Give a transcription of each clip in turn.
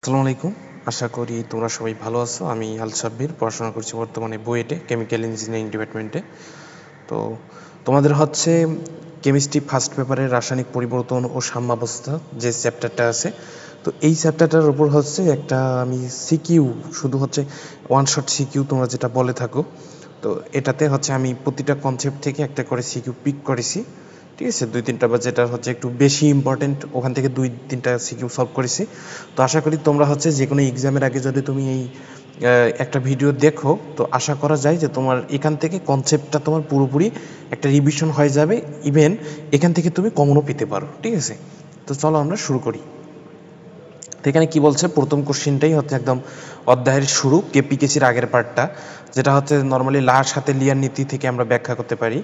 আসসালামু আলাইকুম। আশা করি তোমরা সবাই ভালো আছো। আমি আল সাব্বির, পড়াশোনা করছি বর্তমানে বুয়েটে কেমিক্যাল ইঞ্জিনিয়ারিং ডিপার্টমেন্টে। তো তোমাদের হচ্ছে কেমিস্ট্রি ফার্স্ট পেপারের রাসায়নিক পরিবর্তন ও সাম্যাবস্থা যে চ্যাপ্টারটা আছে, তো এই চ্যাপ্টারটার উপর হচ্ছে একটা আমি সিকিউ, শুধু হচ্ছে ওয়ান শট সিকিউ তোমরা যেটা বলে থাকো, তো এটাতে হচ্ছে আমি প্রতিটা কনসেপ্ট থেকে একটা করে সিকিউ পিক করেছি। ঠিক আছে, 2-3টা বা যেটা হচ্ছে একটু বেশি ইম্পর্টেন্ট ওখান থেকে 2-3টা সিকিউ সলভ করেছি। তো আশা করি তোমরা হচ্ছে যে কোনো এক্সামের আগে যদি তুমি এই একটা ভিডিও দেখো, তো আশা করা যায় যে তোমার এখান থেকে কনসেপ্টটা তোমার পুরোপুরি একটা রিভিশন হয়ে যাবে। ইভেন এখান থেকে তুমি কমনও পেতে পারো। ঠিক আছে, তো চলো আমরা শুরু করি। তো এখানে কী বলছে, প্রথম কোশ্চেনটাই হচ্ছে একদম অধ্যায়ের শুরু, কেপিকেসির আগের পার্টটা, যেটা হচ্ছে নর্মালি লার সাথে লিয়ার নীতি থেকে আমরা ব্যাখ্যা করতে পারি।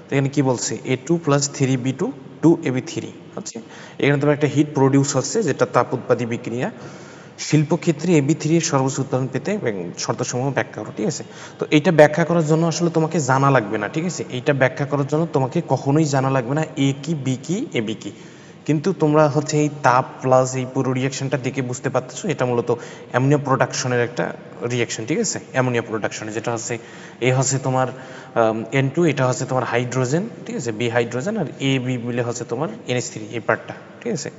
তো এখানে কী বলছে, A2+3B2 2AB3 হচ্ছে, এখানে তোমার একটা হিট প্রডিউস হচ্ছে যেটা তাপ উৎপাদী বিক্রিয়া। শিল্পক্ষেত্রে AB3 এর সর্বোচ্চ উৎপাদন পেতে শর্তসমূহ ব্যাখ্যা করো। ঠিক আছে, তো এইটা ব্যাখ্যা করার জন্য আসলে তোমাকে জানা লাগবে না। ঠিক আছে, এইটা ব্যাখ্যা করার জন্য তোমাকে কখনোই জানা লাগবে না এ কি, বি কি, এবি কি। কিন্তু তোমরা হচ্ছে এই তাপ প্লাস এই পুরো রিয়াকশনটা দেখে বুঝতে পারতেছো এটা মূলত অ্যামোনিয়া প্রোডাকশনের একটা রিয়াকশন। ঠিক আছে, অ্যামোনিয়া প্রোডাকশনে যেটা হচ্ছে এ হচ্ছে তোমার N2, এটা হচ্ছে তোমার হাইড্রোজেন। ঠিক আছে, B hydrogen, R A B মিলে হচ্ছে তোমার NH3, এই পার্টটা। ঠিক আছে,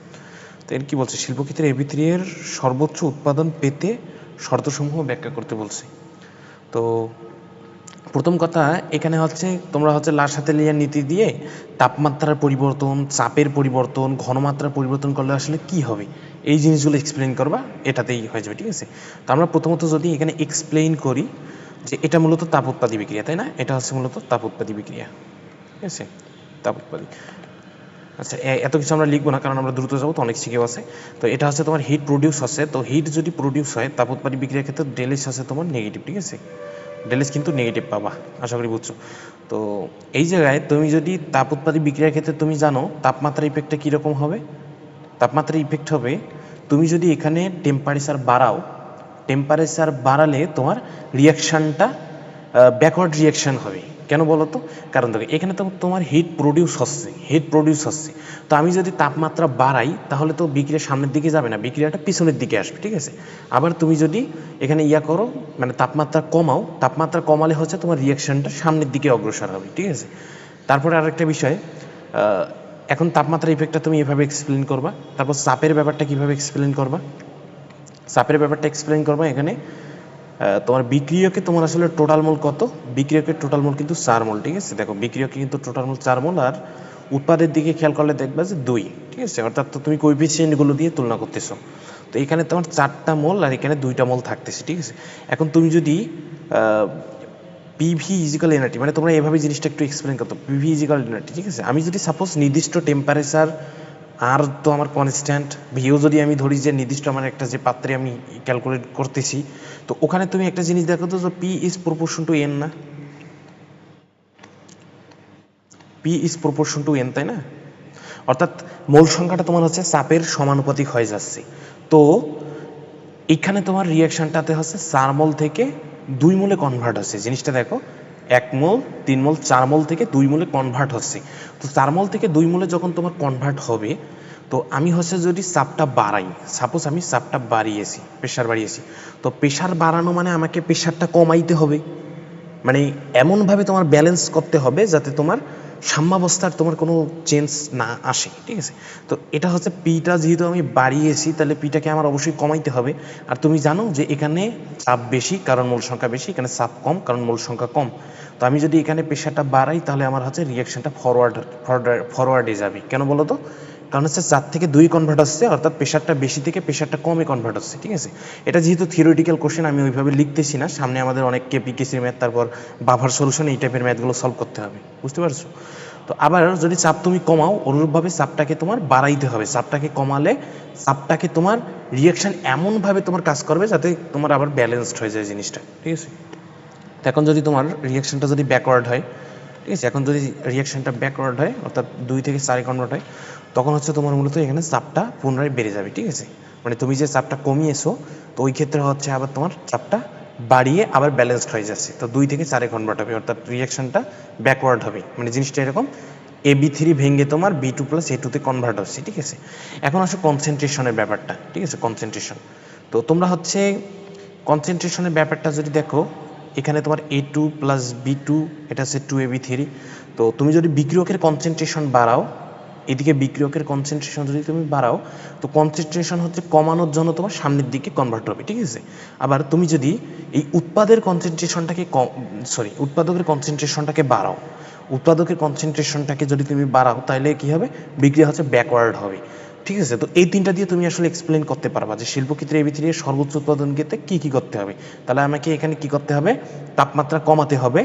তো এর কী বলছে, শিল্পক্ষেত্রে AB3 এর সর্বোচ্চ উৎপাদন পেতে শর্তসমূহ ব্যাখ্যা করতে বলছে। তো প্রথম কথা, এখানে হচ্ছে তোমরা হচ্ছে লার সাথে লিয়ার নীতি দিয়ে তাপমাত্রার পরিবর্তন, চাপের পরিবর্তন, ঘনমাত্রার পরিবর্তন করলে আসলে কি হবে এই জিনিসগুলো এক্সপ্লেইন করবা, এটাতেই হয়ে যাবে। ঠিক আছে, তো আমরা প্রথমত যদি এখানে এক্সপ্লেইন করি যে এটা মূলত তাপ উৎপাদী বিক্রিয়া, তাই না? এটা হচ্ছে মূলত তাপ উৎপাদী বিক্রিয়া। ঠিক আছে, তাপ উৎপাদী। আচ্ছা, এত কিছু আমরা লিখবো না কারণ আমরা দ্রুত যাবো, তো অনেক শিখেও আছে। তো এটা হচ্ছে তোমার হিট প্রডিউস হচ্ছে, তো হিট যদি প্রডিউস হয় তাপ উৎপাদী বিক্রিয়ার ক্ষেত্রে ডেলিস আছে তোমার নেগেটিভ। ঠিক আছে, ডেলিস কিন্তু নেগেটিভ পাবা, আশা করি বুঝছো। তো এই জায়গায় তুমি যদি তাপ উৎপাদী বিক্রিয়ার ক্ষেত্রে তুমি জানো তাপমাত্রা ইফেক্টটা কীরকম হবে। তাপমাত্রা ইফেক্ট হবে, তুমি যদি এখানে টেম্পারেচার বাড়াও, টেম্পারেচার বাড়ালে তোমার রিয়াকশানটা ব্যাকওয়ার্ড রিয়াকশান হবে। কেন বলো তো? কারণ দেখো এখানে তো তোমার হিট প্রডিউস হচ্ছে, তো আমি যদি তাপমাত্রা বাড়াই তাহলে তো বিক্রিয়া সামনের দিকে যাবে না, বিক্রিয়াটা পিছনের দিকে আসবে। ঠিক আছে, আবার তুমি যদি এখানে করো, মানে তাপমাত্রা কমাও, তাপমাত্রা কমালে হচ্ছে তোমার রিয়াকশানটা সামনের দিকে অগ্রসর হবে। ঠিক আছে, তারপরে আরেকটা বিষয়, এখন তাপমাত্রা ইফেক্টটা তুমি এভাবে এক্সপ্লেন করবা, তারপর চাপের ব্যাপারটা কীভাবে এক্সপ্লেন করবা। চাপের ব্যাপারটা এক্সপ্লেন করবা, এখানে তোমার বিক্রিয়কে তোমার আসলে টোটাল মোল কত, বিক্রিয়কের টোটাল মোল কিন্তু 4 মোল। ঠিক আছে, দেখো বিক্রিয়কে কিন্তু টোটাল মোল 4 মোল, আর উৎপাদের দিকে খেয়াল করলে দেখবা যে 2। ঠিক আছে, অর্থাৎ তো তুমি কোএফিসিয়েন্টগুলো দিয়ে তুলনা করতেছো, তো এখানে তোমার 4টা মোল আর এখানে 2টা মোল থাকতেছে। ঠিক আছে, এখন তুমি যদি পিভি ইজিক্যাল এনার্জি, মানে তোমরা এভাবে জিনিসটা একটু এক্সপ্লেন করতো, পিভি ইজিক্যাল এনার্জি। ঠিক আছে, আমি যদি সাপোজ নির্দিষ্ট টেম্পারেচার, আর তো আমার কনস্ট্যান্ট ভিও যদি আমি ধরি যে নির্দিষ্ট আমার একটা যে পাত্রে আমি ক্যালকুলেট করতেছি, তো ওখানে তুমি একটা জিনিস দেখো তো, P is proportion to N না, P is proportion to N, তাই না? অর্থাৎ মোল সংখ্যাটা তোমার হচ্ছে চাপের সমানুপাতিক হয়ে যাচ্ছে। তো এখানে তোমার রিয়াকশানটাতে হচ্ছে 4 মোল থেকে 2 মোলে কনভার্ট হচ্ছে। জিনিসটা দেখো, 1 মোল, 3 মোল, 4 মোল থেকে 2 মোলে কনভার্ট হচ্ছে। তো 4 মোল থেকে 2 মোলে যখন তোমার কনভার্ট হবে, তো আমি হচ্ছে যদি চাপটা বাড়াই, সাপোজ আমি চাপটা বাড়িয়েছি, প্রেশার বাড়িয়েছি, তো প্রেশার বাড়ানো মানে আমাকে প্রেশারটা কমাইতে হবে, মানে এমনভাবে তোমার ব্যালেন্স করতে হবে যাতে তোমার সাম্যাবস্থার তোমার কোনো চেঞ্জ না আসে। ঠিক আছে, তো এটা হচ্ছে পিটা যেহেতু আমি বাড়িয়েছি, তাহলে পিটাকে আমার অবশ্যই কমাইতে হবে। আর তুমি জানো যে এখানে চাপ বেশি কারণ মূল সংখ্যা বেশি, এখানে চাপ কম কারণ মূল সংখ্যা কম। তো আমি যদি এখানে প্রেশারটা বাড়াই তাহলে আমার হচ্ছে রিয়াকশানটা ফরওয়ার্ডে যাবে। কেন বলো তো? কারণ হচ্ছে 4 থেকে 2 কনভার্ট হচ্ছে, অর্থাৎ প্রেশারটা বেশি থেকে প্রেশারটা কমে কনভার্ট হচ্ছে। ঠিক আছে, এটা যেহেতু থিওরিটিক্যাল কোশ্চেন, আমি ওইভাবে লিখতেছি না, সামনে আমাদের অনেক কেপিকেসির ম্যাথ, তারপর বাভার সলিউশন, এই টাইপের ম্যাথগুলো সলভ করতে হবে, বুঝতে পারছো? তো আবার যদি চাপ তুমি কমাও, অনুরূপভাবে চাপটাকে তোমার বাড়াইতে হবে। চাপটাকে কমালে চাপটাকে তোমার রিয়াকশান এমনভাবে তোমার কাজ করবে যাতে তোমার আবার ব্যালেন্সড হয়ে যায় জিনিসটা। ঠিক আছে, তো এখন যদি তোমার রিয়াকশানটা যদি ব্যাকওয়ার্ড হয়, ঠিক আছে, এখন যদি রিয়াকশানটা ব্যাকওয়ার্ড হয় অর্থাৎ 2 থেকে 4 কনভার্ট হয়, তখন হচ্ছে তোমার মূলত এখানে চাপটা পুনরায় বেড়ে যাবে। ঠিক আছে, মানে তুমি যে চাপটা কমিয়েছো, তো ওই ক্ষেত্রে হচ্ছে আবার তোমার চাপটা বাড়িয়ে আবার ব্যালেন্সড হয়ে যাচ্ছে, তো 2 থেকে 4 কনভার্ট হবে, অর্থাৎ রিয়াকশানটা ব্যাকওয়ার্ড হবে। মানে জিনিসটা এরকম, AB3 ভেঙে তোমার B2+A2 তে কনভার্ট হচ্ছে। ঠিক আছে, এখন আসো কনসেন্ট্রেশনের ব্যাপারটা। ঠিক আছে, কনসেন্ট্রেশন, তো তো তোমরা হচ্ছে কনসেন্ট্রেশনের ব্যাপারটা যদি দেখো, এখানে তোমার A2 প্লাস B2 এটা হচ্ছে 2AB3। তো তুমি যদি বিক্রিয়কের কনসেন্ট্রেশন বাড়াও, এদিকে বিক্রিয়কের কনসেন্ট্রেশন যদি তুমি বাড়াও, তো কনসেন্ট্রেশন হচ্ছে কমানোর জন্য তোমার সামনের দিকে কনভার্ট হবে, ঠিক আছে। আবার তুমি যদি এই উৎপাদের কনসেন্ট্রেশনটাকে উৎপাদকের কনসেন্ট্রেশনটাকে বাড়াও, উৎপাদকের কনসেন্ট্রেশনটাকে যদি তুমি বাড়াও, তাহলে কী হবে, বিক্রিয়া হচ্ছে ব্যাকওয়ার্ড হবে, ঠিক আছে। তো এই তিনটা দিয়ে তুমি আসলে এক্সপ্লেন করতে পারবা যে শিল্পক্ষেত্রে AB3 এর সর্বোচ্চ উৎপাদন ক্ষেত্রে কী কী করতে হবে। তাহলে আমাকে এখানে কি করতে হবে, তাপমাত্রা কমাতে হবে।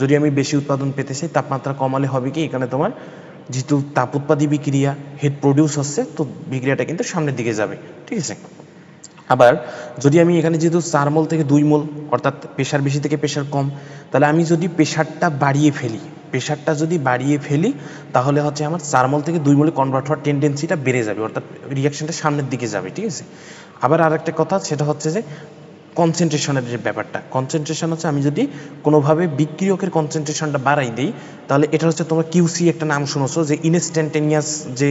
যদি আমি বেশি উৎপাদন পেতে চাই, তাপমাত্রা কমালে হবে কি, এখানে তোমার যেহেতু তাপ উৎপাদী বিক্রিয়া, হিট প্রডিউস হচ্ছে, তো বিক্রিয়াটা কিন্তু সামনের দিকে যাবে, ঠিক আছে। আবার যদি আমি এখানে যেহেতু 4 মোল থেকে 2 মোল, অর্থাৎ প্রেশার বেশি থেকে প্রেশার কম, তাহলে আমি যদি প্রেশারটা বাড়িয়ে ফেলি, তাহলে হচ্ছে আমার 4 মোল থেকে 2 মোলে কনভার্ট হওয়ার টেন্ডেন্সিটা বেড়ে যাবে, অর্থাৎ রিয়াকশনটা সামনের দিকে যাবে, ঠিক আছে। আবার আরেকটা কথা, সেটা হচ্ছে যে কনসেন্ট্রেশনের যে ব্যাপারটা, কনসেন্ট্রেশন হচ্ছে আমি যদি কোনোভাবে বিক্রিয়কের কনসেন্ট্রেশনটা বাড়াই দিই, তাহলে এটা হচ্ছে তোমার কিউসি একটা নাম শুনেছো, যে ইনস্ট্যান্টেনিয়াস যে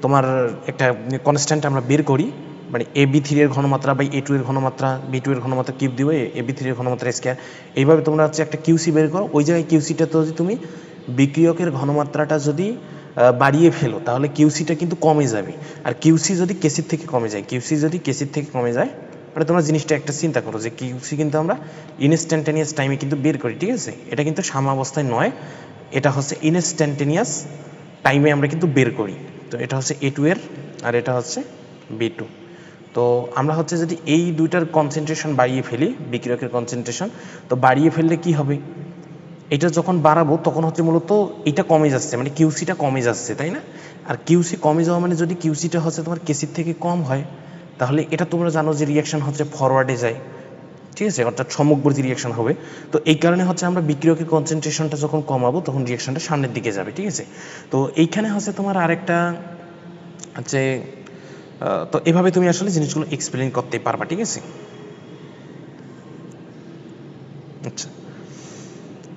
তোমার একটা কনস্ট্যান্ট আমরা বের করি, মানে AB3 এর ঘনমাত্রা বাই A2 এর ঘনমাত্রা, B2 এর ঘনমাত্রা কিউব দিবে, AB3 এর ঘনমাত্রা স্কয়ার, এইভাবে তোমরা হচ্ছে একটা কিউসি বের করো। ওই জায়গায় কিউসিটা তো যদি তুমি বিক্রিয়কের ঘনমাত্রাটা যদি বাড়িয়ে ফেলো, তাহলে কিউসিটা কিন্তু কমে যাবে। আর কিউসি যদি কেসির থেকে কমে যায়, মানে তোমরা জিনিসটা একটা চিন্তা করো যে কিউসি কিন্তু আমরা ইনস্ট্যান্টেনিয়াস টাইমে কিন্তু বের করি, ঠিক আছে। এটা কিন্তু সাম্যাবস্থায় নয়, এটা হচ্ছে ইনস্ট্যান্টেনিয়াস টাইমে আমরা কিন্তু বের করি। তো এটা হচ্ছে A2 এর, আর এটা হচ্ছে B2। তো আমরা হচ্ছে যদি এই দুইটার কনসেন্ট্রেশন বাড়িয়ে ফেলি, বিক্রিয়কের কনসেন্ট্রেশন, তো বাড়িয়ে ফেললে কি হবে, এটা যখন বাড়াবো তখন হচ্ছে মূলত এটা কমে যাচ্ছে, মানে কিউসিটা কমে যাচ্ছে, তাই না। আর কিউসি কমে যাওয়া মানে যদি কিউসিটা হচ্ছে তোমার কেসির থেকে কম হয়, তাহলে এটা তোমরা জানো যে রিয়াকশন হচ্ছে ফরওয়ার্ডে যায়, ঠিক আছে, অর্থাৎ সম্মুখবর্তী রিয়াকশন হবে। তো এই কারণে হচ্ছে আমরা বিক্রিয়কের কনসেন্ট্রেশনটা যখন কমাবো, তখন রিয়াকশনটা সামনের দিকে যাবে, ঠিক আছে। তো এইখানে হচ্ছে তোমার আরেকটা হচ্ছে, তো এভাবে তুমি আসলে জিনিসগুলো এক্সপ্লেন করতে পারবা, ঠিক আছে। আচ্ছা,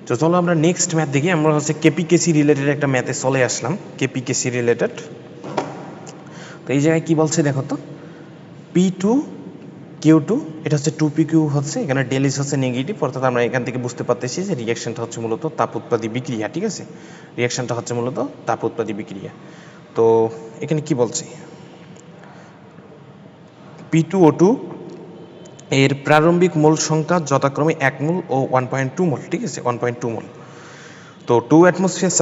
তো চলো আমরা নেক্সট ম্যাথ দেখি। আমরা হচ্ছে কেপিকেসি রিলেটেড একটা ম্যাথে চলে আসলাম, কেপিকেসি রিলেটেড। তো এই জায়গায় কি বলছে দেখো তো, P2 Q2, এটা হচ্ছে 2PQ হচ্ছে, এখানে ডেলিস হচ্ছে নেগেটিভ, অর্থাৎ আমরা এখান থেকে বুঝতে পারতেছি যে রিয়াকশনটা হচ্ছে মূলত তাপ উৎপাদী বিক্রিয়া, ঠিক আছে। রিয়াকশনটা হচ্ছে মূলত তাপ উৎপাদী বিক্রিয়া। তো এখানে কি বলছে, P2O2 এর প্রারম্ভিক মোল সংখ্যা যথাক্রমে 1 মোল ও 1.2 মোল, ঠিক আছে, 1.2 মোল। তো 2 অ্যাটমসফিয়ার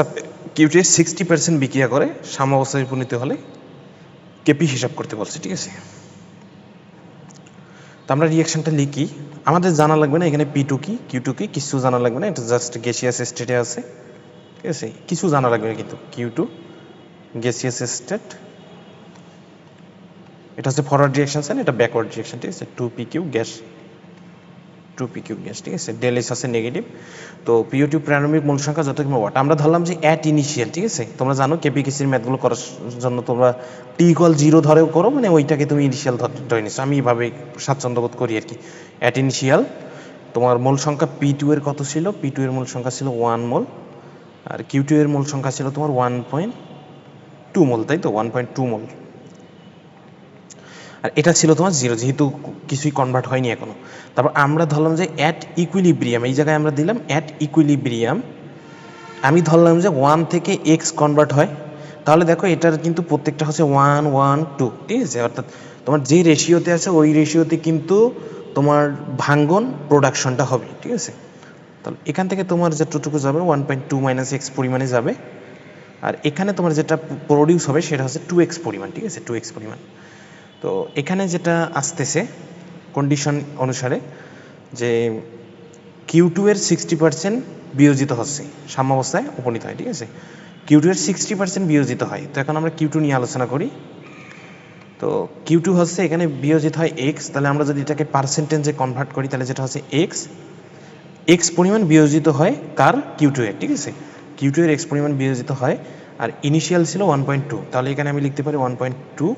Q2 এর 60% বিক্রিয়া করে সাম্যাবস্থায় উপনীত হলে কেপি হিসাব করতে বলছে, ঠিক আছে। তো আমরা রিয়াকশনটা লিখি, আমাদের জানা লাগবে না এখানে P2 কি Q2 কি, কিছু জানা লাগবে না, এটা জাস্ট গ্যাসিয়াস স্টেটে আছে, ঠিক আছে, কিছু জানা লাগবে না। কিন্তু Q2 গ্যাসিয়াস স্টেট, এটা হচ্ছে ফরওয়ার্ড রিয়াকশন সাইন, এটা ব্যাকওয়ার্ড রিয়াকশন, ঠিক আছে। 2PQ গ্যাস, ঠিক আছে, ডেল এস আছে নেগেটিভ। তো PO2 প্রারম্ভিক মোল সংখ্যা যথাক্রমে ওয়াট, আমরা ধরলাম যে অ্যাট ইনিশিয়াল, ঠিক আছে। তোমরা জানো কেপিকেসির ম্যাথগুলো করার জন্য তোমরা T=0 ধরেও করো, মানে ওইটাকে তুমি ইনিশিয়াল ধরে নিচ্ছ, আমি এইভাবে স্বাচ্ছন্দ্য বোধ করি আর কি। অ্যাট ইনিশিয়াল তোমার মোল সংখ্যা P2 এর কত ছিল, P2 এর মোল সংখ্যা ছিল 1 মোল, আর Q2 এর মোল সংখ্যা ছিল তোমার 1.2 মোল, তাই তো, 1.2 মোল। আর এটা ছিল তোমার 0, যেহেতু কিছুই কনভার্ট হয়নি এখনো। তারপর আমরা ধরলাম যে অ্যাট ইকুইলিব্রিয়াম, এই জায়গায় আমরা দিলাম অ্যাট ইকুইলিব্রিয়াম, আমি ধরলাম যে 1 থেকে x কনভার্ট হয়। তাহলে দেখো এটার কিন্তু প্রত্যেকটা হচ্ছে 1 1 2, ঠিক আছে, অর্থাৎ তোমার যে রেশিওতে আছে ওই রেশিওতে কিন্তু তোমার ভাঙ্গন প্রোডাকশনটা হবে, ঠিক আছে। তাহলে এখান থেকে তোমার যতটুকু যাবে 1.2 মাইনাস x পরিমাণে যাবে, আর এখানে তোমার যেটা প্রডিউস হবে সেটা হচ্ছে 2x পরিমাণ, ঠিক আছে, 2x পরিমাণ। তো এখানে যেটা আসতেছে কন্ডিশন অনুসারে যে Q2 এর 60% বিয়োজিত হচ্ছে, সাম্যাবস্থায় উপনীত হয়, ঠিক আছে। Q2 এর 60% বিয়োজিত হয়। তো এখন আমরা Q2 নিয়ে আলোচনা করি। তো Q2 হচ্ছে এখানে বিয়োজিত হয় x, তাহলে আমরা যদি এটাকে পার্সেন্টেজে কনভার্ট করি, তাহলে যেটা হচ্ছে x পরিমাণ বিয়োজিত হয় কার, Q2 এর, ঠিক আছে। Q2 এর x পরিমাণ বিয়োজিত হয়, আর ইনিশিয়াল ছিল 1.2, তাহলে এখানে আমি লিখতে পারি 1.2।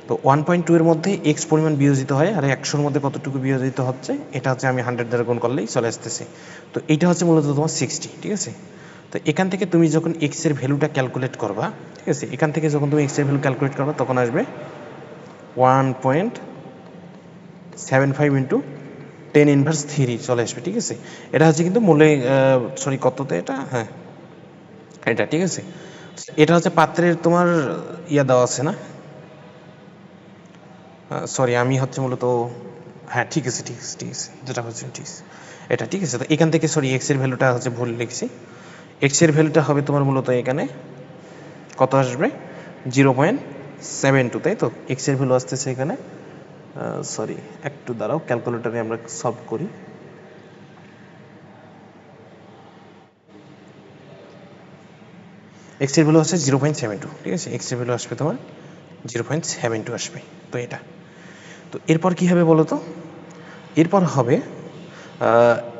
তো 1.2 এর মধ্যে x পরিমাণ বিয়োজিত হয়, আর 100-র মধ্যে কতটুকু বিয়োজিত হচ্ছে, এটা হচ্ছে আমি 100 দ্বারা গুণ করলেই চলে আসতেছে। তো এইটা হচ্ছে মূলত তোমার 60, ঠিক আছে। তো এখান থেকে তুমি যখন x এর ভ্যালুটা ক্যালকুলেট করবা, ঠিক আছে, এখান থেকে যখন তুমি x এর ভ্যালু ক্যালকুলেট করবা, তখন আসবে 1.2 75 ইন্টু 10⁻³ চলে আসবে, ঠিক আছে। এটা হচ্ছে কিন্তু মূলে সরি কততে এটা, হ্যাঁ এটা, ঠিক আছে। এটা হচ্ছে পাত্রের তোমার ইয়া দেওয়া আছে না, সরি আমি হচ্ছে মূলত, হ্যাঁ ঠিক আছে ঠিক আছে ঠিক আছে, যেটা হচ্ছে ঠিক আছে এটা, ঠিক আছে। তো এখান থেকে সরি এক্সের ভ্যালুটা হচ্ছে ভুল লিখছি, এক্সের ভ্যালুটা হবে তোমার মূলত এখানে কত আসবে 0.72, তাই তো। এক্সের ভ্যালু আসতেছে এখানে, সরি একটু দাঁড়াও, ক্যালকুলেটারে আমরা সলভ করি। এক্সের ভ্যালু হচ্ছে 0.72, ঠিক আছে। এক্সের ভ্যালু আসবে তোমার 0.72 আসবে, তো এটা। তো এরপর কী হবে বলো তো, এরপর হবে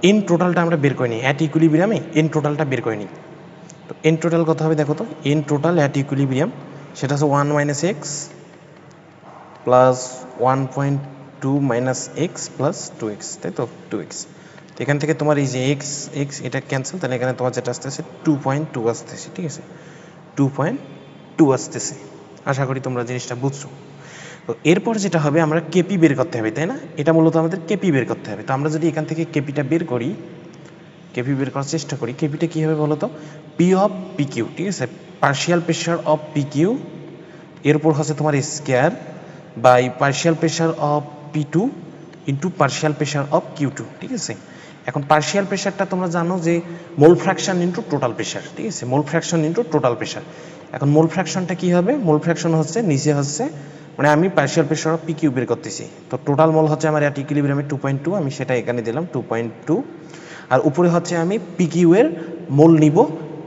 এন টোটালটা আমরা বের করে নিই, অ্যাট ইকুইলিব্রিয়ামে এন টোটালটা বের করে নিই। তো এন টোটাল কত হবে দেখো তো, এন টোটাল অ্যাট ইকুইলিব্রিয়াম সেটা হচ্ছে 1 - x plus 1.2 - x plus 2x, তাই তো 2x। তো এখান থেকে তোমার এই যে এক্স এক্স এটা ক্যান্সেল, তাহলে এখানে তোমার যেটা আসতেছে 2.2 আসতেছে, ঠিক আছে 2.2 আসতেছে। আশা করি তোমরা জিনিসটা বুঝছো। তো এরপর যেটা হবে আমরা কেপি বের করতে হবে, তাই না, এটা মূলত আমাদের কেপি বের করতে হবে। তো আমরা যদি এখান থেকে কেপিটা বের করি, কেপি বের করার চেষ্টা করি, কেপিটা কী হবে বলো তো, পি অফ পি কিউ, ঠিক আছে, partial pressure of P Q, এরপর হচ্ছে তোমার square by partial pressure of P two into partial pressure of Q two, ঠিক আছে। এখন পার্শিয়াল প্রেশারটা তোমরা জানো যে mole fraction into total pressure, ঠিক আছে, mole fraction into total pressure. এখন মোল ফ্র্যাকশনটা কী হবে, মোল ফ্র্যাকশন হচ্ছে নিচে হচ্ছে মানে আমি partial pressure of P Q বের করতেছি, তো টোটাল মোল হচ্ছে আমার অ্যাট ইকুইলিব্রিয়ামে 2.2, আমি সেটা এখানে দিলাম 2.2, আর উপরে হচ্ছে আমি পি কিউ এর মোল নিব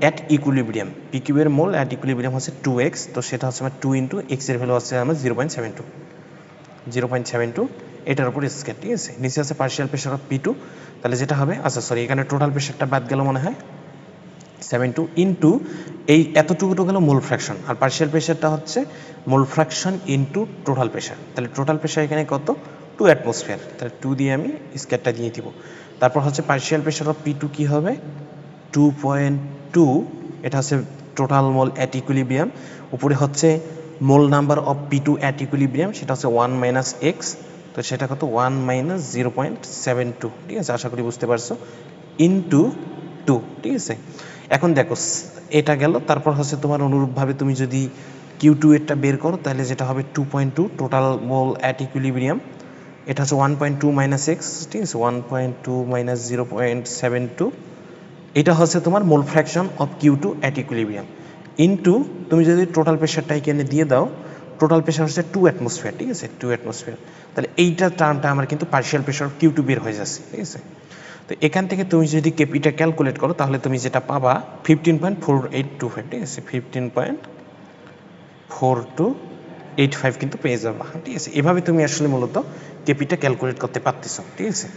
অ্যাট ইকুইলিব্রিয়াম, পি কিউ এর মোল অ্যাট ইকুইলিব্রিয়াম হচ্ছে 2x, তো সেটা হচ্ছে আমার 2 ইন্টু এক্সের ভ্যালু হচ্ছে আমার 0.72, এটার উপর স্কোয়ার, ঠিক আছে। নিচে আছে partial pressure of P two, তাহলে যেটা হবে, আচ্ছা সরি এখানে টোটাল প্রেশারটা বাদ গেল মনে হয় 72 ইন্টু এই এতটুকুটো গেল মোল ফ্র্যাকশন, আর পার্শিয়াল প্রেশারটা হচ্ছে মোল ফ্র্যাকশন ইন্টু টোটাল প্রেশার, তাহলে টোটাল প্রেশার এখানে কত 2 অ্যাটমসফিয়ার, তাহলে 2 দিয়ে আমি স্কোয়ারটা দিয়ে দিব। তারপর হচ্ছে partial pressure of P two কী হবে 2.2, এটা হচ্ছে টোটাল মোল অ্যাট ইকুইলিব্রিয়াম, উপরে হচ্ছে mole number of P two at equilibrium সেটা হচ্ছে 1 - x, তো সেটা কত 1 - 0.72, ঠিক আছে, আশা করি বুঝতে পারছো, ইন্টু 2, ঠিক আছে। এখন দেখো এটা গেল, তারপর হচ্ছে তোমার অনুরূপভাবে তুমি যদি কিউ টু এরটা বের করো তাহলে যেটা হবে 2.2 টোটাল মোল অ্যাট ইকুইলিব্রিয়াম, এটা হচ্ছে 1.2 - x, ঠিক আছে 1.2 - 0.72, এটা হচ্ছে তোমার mole fraction of Q two at equilibrium, into তুমি যদি টোটাল প্রেশারটা এখানে দিয়ে দাও, টোটাল প্রেশার হচ্ছে 2 অ্যাটমসফিয়ার, ঠিক আছে 2 অ্যাটমসফিয়ার, তাহলে এইটা টার্মটা আমার কিন্তু পার্শিয়াল প্রেশার কিউ টু বের হয়ে যাচ্ছে, ঠিক আছে। তো এখান থেকে তুমি যদি কেপিটা ক্যালকুলেট করো তাহলে তুমি যেটা পাবা 15.4825, ঠিক আছে 15.4285 কিন্তু পেয়ে যাবা, ঠিক আছে। এভাবে তুমি আসলে মূলত কেপিটা ক্যালকুলেট করতে পারতেছো, ঠিক আছে,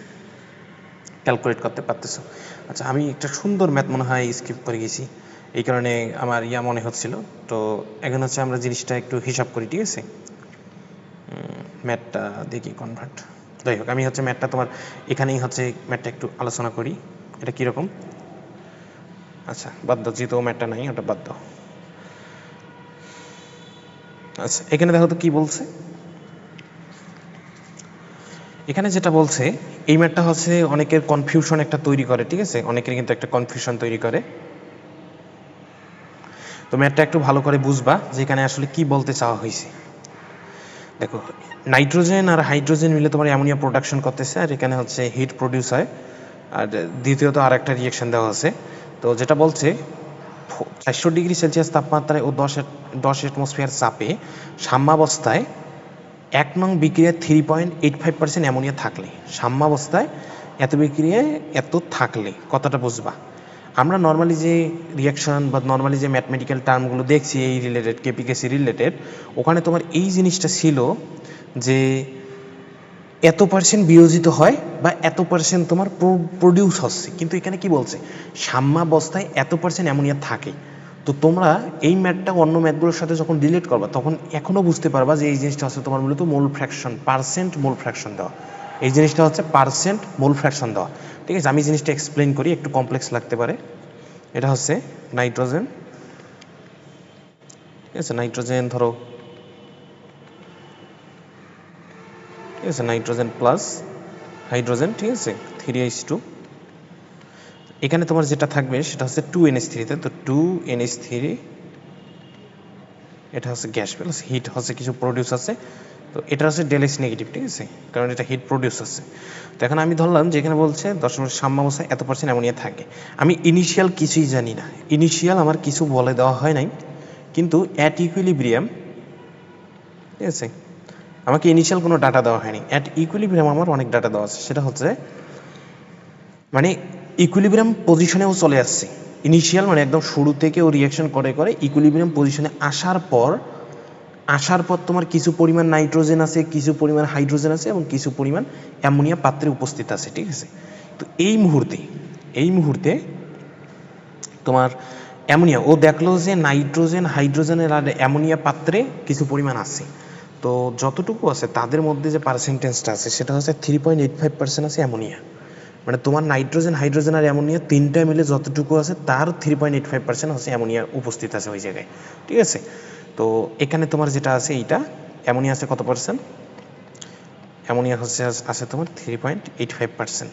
ক্যালকুলেট করতে পারতেছো। আচ্ছা আমি একটা সুন্দর ম্যাথ মনে হয় স্কিপ করে গেছি, এই কারণে আমার ইয়া মনে হচ্ছিল। তো এখন হচ্ছে আমরা জিনিসটা একটু হিসাব করি, ঠিক আছে, ম্যাথটা দেখি কনভার্ট, যাই হোক আমি হচ্ছে ম্যাথটা তোমার এখানেই হচ্ছে ম্যাথটা একটু আলোচনা করি, এটা কীরকম। আচ্ছা বাদ দাও, যেহেতু ম্যাথটা নাই ওটা বাদ দাও। আচ্ছা এখানে দেখো তো কী বলছে, এখানে যেটা বলছে এই ম্যাথটা হচ্ছে অনেকের কনফিউশন একটা তৈরি করে, ঠিক আছে, অনেকের কিন্তু একটা কনফিউশন তৈরি করে। তো ম্যাথটা একটু ভালো করে বুঝবা যে এখানে আসলে কি বলতে চাওয়া হয়েছে। দেখো নাইট্রোজেন আর হাইড্রোজেন মিলে তোমার অ্যামোনিয়া প্রোডাকশন করতেছে, আর এখানে হচ্ছে হিট প্রডিউস হয়, আর দ্বিতীয়ত আর একটা রিয়েকশন দেওয়া আছে। তো যেটা বলছে 400 ডিগ্রি সেলসিয়াস তাপমাত্রায় ও 10 অ্যাটমসফিয়ার চাপে সাম্যাবস্থায় 1 নং বিক্রিয়ায় 3.85% অ্যামোনিয়া থাকলে, সাম্যাবস্থায় এত বিক্রিয়ায় এত থাকলে কথাটা বুঝবা। আমরা নর্মালি যে রিয়াকশন বা নর্মালি যে ম্যাথমেটিক্যাল টার্মগুলো দেখছি এই রিলেটেড কেপিকেসি রিলেটেড, ওখানে তোমার এই জিনিসটা ছিল যে এত পার্সেন্ট বিয়োজিত হয় বা এত পার্সেন্ট তোমার প্রডিউস হচ্ছে, কিন্তু এখানে কি বলছে সাম্যাবস্থায় এত পার্সেন্ট অ্যামোনিয়া থাকে। তো তোমরা এই ম্যাথটা অন্য ম্যাথগুলোর সাথে যখন রিলেট করবা তখন এখনও বুঝতে পারবা যে এই জিনিসটা হচ্ছে তোমার মূলত মোল ফ্র্যাকশন, পার্সেন্ট মোল ফ্র্যাকশন দেওয়া, এই জিনিসটা হচ্ছে পার্সেন্ট মোল ফ্র্যাকশন দেওয়া, ঠিক আছে। আমি জিনিসটা এক্সপ্লেন করি, একটু কমপ্লেক্স লাগতে পারে। এটা হচ্ছে নাইট্রোজেন, ঠিক আছে, নাইট্রোজেন ধরো, ঠিক আছে, নাইট্রোজেন প্লাস হাইড্রোজেন, ঠিক আছে, 3H2। এখানে তোমার যেটা থাকবে সেটা হচ্ছে 2NH3, তো 2NH3, এটা হচ্ছে গ্যাস প্লাস হিট হচ্ছে কিছু প্রডিউস আছে, তো এটা হচ্ছে ডেলএস নেগেটিভ, ঠিক আছে, কারণ এটা হিট প্রডিউস আছে। তো এখন আমি ধরলাম যে এখানে বলছে দশমিক সাম্যাবস্থায় এত % অ্যামোনিয়া থাকে। আমি ইনিশিয়াল কিছুই জানি না, ইনিশিয়াল আমার কিছু বলে দেওয়া হয় নাই, কিন্তু অ্যাট ইকুইলিব্রিয়াম, ঠিক আছে, আমাকে ইনিশিয়াল কোনো ডাটা দেওয়া হয়নি। অ্যাট ইকুইলিব্রিয়াম আমার অনেক ডাটা দেওয়া আছে, সেটা হচ্ছে মানে ইকুইলিব্রিয়াম পজিশনেও চলে আসছে। ইনিশিয়াল মানে একদম শুরু থেকে ও রিয়াকশন করে করে ইকুইলিব্রিয়াম পজিশনে আসার পর তোমার কিছু পরিমাণ নাইট্রোজেন আছে, কিছু পরিমাণ হাইড্রোজেন আছে এবং কিছু পরিমাণ অ্যামোনিয়া পাত্রে উপস্থিত আছে, ঠিক আছে। তো এই মুহূর্তে তোমার অ্যামোনিয়া, ও দেখলো যে নাইট্রোজেন, হাইড্রোজেনের আর অ্যামোনিয়া পাত্রে কিছু পরিমাণ আছে। তো যতটুকু আছে তাদের মধ্যে যে পার্সেন্টেজটা আছে সেটা হচ্ছে 3.85% আছে অ্যামোনিয়া। মানে তোমার নাইট্রোজেন, হাইড্রোজেন আর অ্যামোনিয়া তিনটা মিলে যতটুকু আছে তার 3.85% হচ্ছে অ্যামোনিয়া উপস্থিত আছে ওই জায়গায়, ঠিক আছে। তো এখানে তোমার যেটা আছে এইটা অ্যামোনিয়া আছে কত পার্সেন্ট, অ্যামোনিয়া হচ্ছে আছে তোমার 3.85%,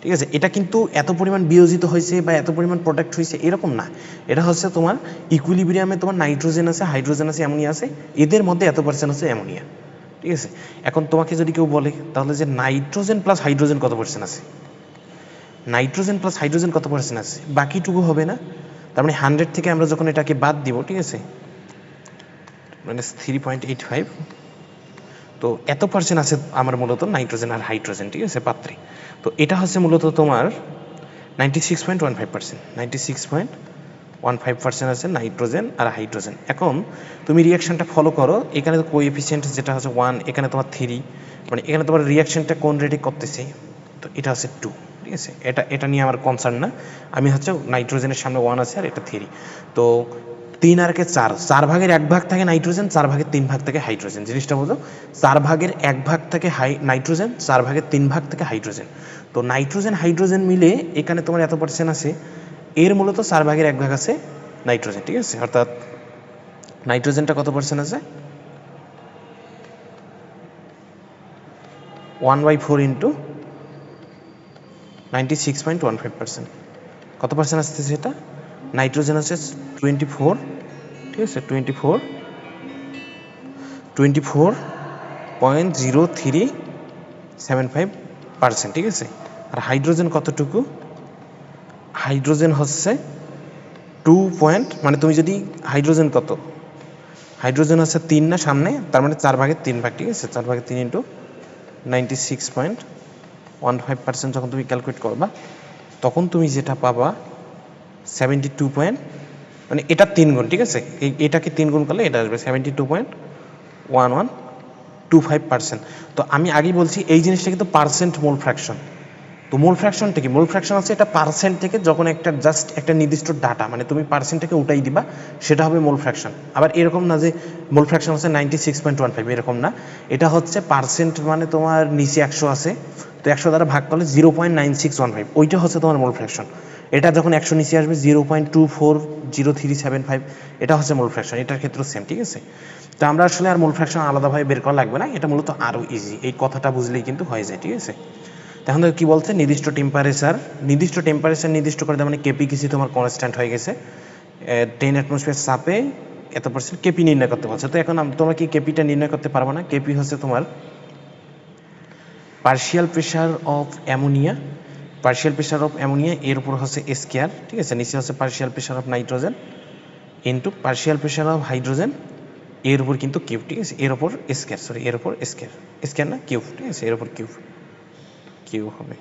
ঠিক আছে। এটা কিন্তু এত পরিমাণ বিয়োজিত হয়েছে বা এত পরিমাণ প্রোডাক্ট হয়েছে এরকম না, এটা হচ্ছে তোমার ইকুইলিব্রিয়ামে তোমার নাইট্রোজেন আছে, হাইড্রোজেন আছে, অ্যামোনিয়া আছে, এদের মধ্যে এত % আছে অ্যামোনিয়া, ঠিক আছে। এখন তোমাকে যদি কেউ বলে তাহলে যে নাইট্রোজেন প্লাস হাইড্রোজেন কত % আছে, নাইট্রোজেন প্লাস হাইড্রোজেন কত % আছে, বাকিটুকু হবে না। তার মানে 100 থেকে আমরা যখন এটাকে বাদ দিব, ঠিক আছে, মানে 3.85, তো এত % আছে আমার মূলত নাইট্রোজেন আর হাইড্রোজেন, ঠিক আছে, পাত্রে। তো এটা হচ্ছে মূলত তোমার 96.15%, 96.15% আছে নাইট্রোজেন আর হাইড্রোজেন। এখন তুমি রিয়াকশনটা ফলো করো, এখানে তো কোএফিসিয়েন্ট যেটা হচ্ছে 1, এখানে তোমার 3, মানে এখানে তোমার রিয়াকশনটা কোন রেটে করতেছে, তো এটা হচ্ছে 2, ঠিক আছে। এটা নিয়ে আমার কনসার্ন না, আমি হচ্ছে নাইট্রোজেনের সামনে 1 আছে আর এটা 3। তো 3 আর 4, 4 ভাগের 1 ভাগ থাকে নাইট্রোজেন, 4 ভাগের 3 ভাগ থেকে হাইড্রোজেন, জিনিসটা বোঝো। 4 ভাগের 1 ভাগ থেকে নাইট্রোজেন, 4 ভাগের 3 ভাগ থেকে হাইড্রোজেন। তো নাইট্রোজেন হাইড্রোজেন মিলে এখানে তোমার এত % আছে, এর মূলত 4 ভাগের 1 ভাগ আছে নাইট্রোজেন, ঠিক আছে। অর্থাৎ নাইট্রোজেনটা কত % আছে, 1/4 ইন্টু 96.15%, কত % আসতেছে সেটা, নাইট্রোজেন আছে 24, ঠিক আছে, 24.0375%, ঠিক আছে। আর হাইড্রোজেন কতটুকু, হাইড্রোজেন হচ্ছে 2 পয়েন্ট, মানে তুমি যদি হাইড্রোজেন কত, হাইড্রোজেন আছে 3 না সামনে, তার মানে 4 ভাগের 3 ভাগ, ঠিক আছে, 4 ভাগের 3 ইন্টু 96.15% যখন তুমি ক্যালকুলেট করবা তখন তুমি যেটা পাবা 72 মানে এটা 3 গুণ, ঠিক আছে, এটাকে 3 গুণ করলে এটা আসবে 72.1125%। তো আমি আগেই বলছি এই জিনিসটা কিন্তু পার্সেন্ট মোল ফ্র্যাকশন। তো মোল ফ্র্যাকশনটা কি, মোল ফ্র্যাকশন আছে এটা পার্সেন্ট থেকে যখন একটা জাস্ট একটা নির্দিষ্ট ডাটা মানে তুমি পার্সেন্টটাকে উঠাই দিবা সেটা হবে মোল ফ্র্যাকশন। আবার এরকম না যে মোল ফ্র্যাকশন হচ্ছে 96.15, এরকম না, এটা হচ্ছে পার্সেন্ট মানে তোমার নিচে 100 আছে, তো 100 দ্বারা ভাগ করলে 0.9615, ওইটা হচ্ছে তোমার মোল ফ্র্যাকশন। এটা যখন 100 নিচে আসবে 0.240375, এটা হচ্ছে মোল ফ্র্যাকশন, এটার ক্ষেত্রেও সেম, ঠিক আছে। তো আমরা আসলে আর মোল ফ্র্যাকশন আলাদাভাবে বের করা লাগবে না, এটা মূলত আরও ইজি, এই কথাটা বুঝলেই কিন্তু হয়ে যায়, ঠিক আছে। এখন তো কী বলছে, নির্দিষ্ট টেম্পারেচার নির্দিষ্ট করে দেওয়া, মানে কেপি কিছু তোমার কনস্ট্যান্ট হয়ে গেছে, 10 অ্যাটমসফিয়ার চাপে এত % কেপি নির্ণয় করতে বলছে। তো এখন তোমরা কি কেপিটা নির্ণয় করতে পারবে না, কেপি হচ্ছে তোমার পার্শিয়াল প্রেশার অফ অ্যামোনিয়া, এর উপর হচ্ছে স্কয়ার, ঠিক আছে, নিচে হচ্ছে partial pressure of nitrogen into partial pressure of hydrogen, এর উপর কিন্তু কিউব, ঠিক আছে, এর উপর স্কয়ার, এর উপর স্কয়ার না কিউব, ঠিক আছে, এর উপর কিউব হবে,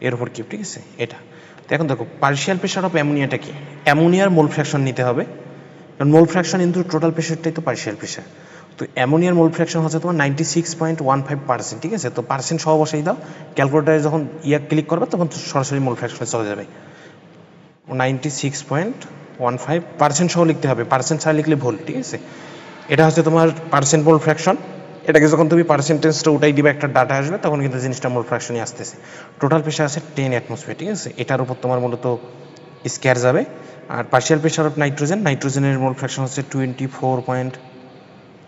এর উপর কিউব, ঠিক আছে, এটা। তো এখন দেখো পার্শিয়াল প্রেশার অফ অ্যামোনিয়াটা কি, অ্যামোনিয়ার মোল ফ্র্যাকশন নিতে হবে, কারণ মোল ফ্র্যাকশন ইন্টু টোটাল প্রেশারটাই তো পার্শিয়াল প্রেশার। তো অ্যামোনিয়ার মোল ফ্র্যাকশন হচ্ছে তোমার 96.15%, ঠিক আছে। তো পার্সেন্ট সহ বসাই দাও, ক্যালকুলেটারে যখন ক্লিক করবে তখন সরাসরি মোল ফ্র্যাকশনে চলে যাবে। 96.15% সহ লিখতে হবে, পার্সেন্ট ছাড়া লিখলে ভুল, ঠিক আছে। এটা হচ্ছে তোমার পার্সেন্ট মোল ফ্র্যাকশন, এটাকে যখন তুমি পার্সেন্টেজটা উঠাই দিবে একটা ডাটা আসবে তখন কিন্তু জিনিসটা মোল ফ্র্যাকশনই আসতেছে। টোটাল প্রেশার আছে 10 অ্যাটমসফিয়ার, ঠিক আছে, এটার উপর তোমার মূলত স্কয়ার যাবে। আর পার্শিয়াল প্রেশার অফ নাইট্রোজেনের মোল ফ্র্যাকশন হচ্ছে 24.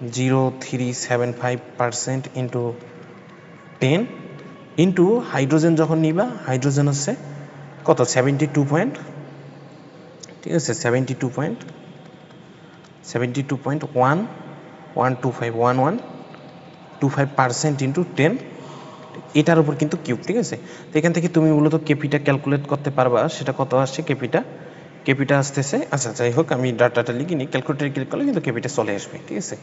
0.0375% ইন্টু 10 ইন্টু হাইড্রোজেন যখন নিবা, হাইড্রোজেন হচ্ছে কত 72 ঠিক আছে 72.1125 ইন্টু 10 এটার উপর কিন্তু কিউব, ঠিক আছে। তো এখান থেকে তুমি মূলত কেপিটা ক্যালকুলেট করতে পারবা, সেটা কত আসছে কেপিটা আসতেছে। আচ্ছা যাই হোক, আমি ডাটাটা লিখিনি, ক্যালকুলেটারে ক্লিক করলে কিন্তু কেপিটা চলে আসবে, ঠিক আছে।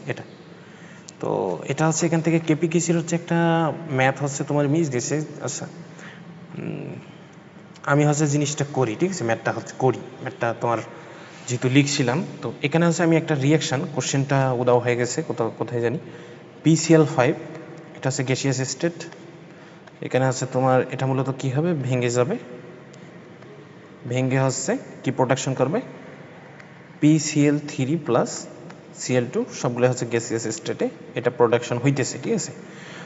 তো এটা হচ্ছে এখান থেকে কেপি কিসির হচ্ছে একটা ম্যাথ হচ্ছে তোমার মিস গেছে। আচ্ছা আমি হচ্ছে জিনিসটা করি, ঠিক আছে, ম্যাথটা তোমার যেহেতু লিখছিলাম, তো এখানে হচ্ছে আমি একটা রিয়াকশান, কোশ্চেনটা উদাও হয়ে গেছে কোথায় জানি, PCl5, এটা হচ্ছে গ্যাসিয়াস স্টেট। এখানে হচ্ছে তোমার এটা মূলত কী হবে, ভেঙে হচ্ছে কি প্রোডাকশন করবে, PCl3 প্লাস Cl2, সবগুলো হচ্ছে গ্যাসিয়াস স্টেটে এটা প্রোডাকশন হইতেছে, ঠিক আছে।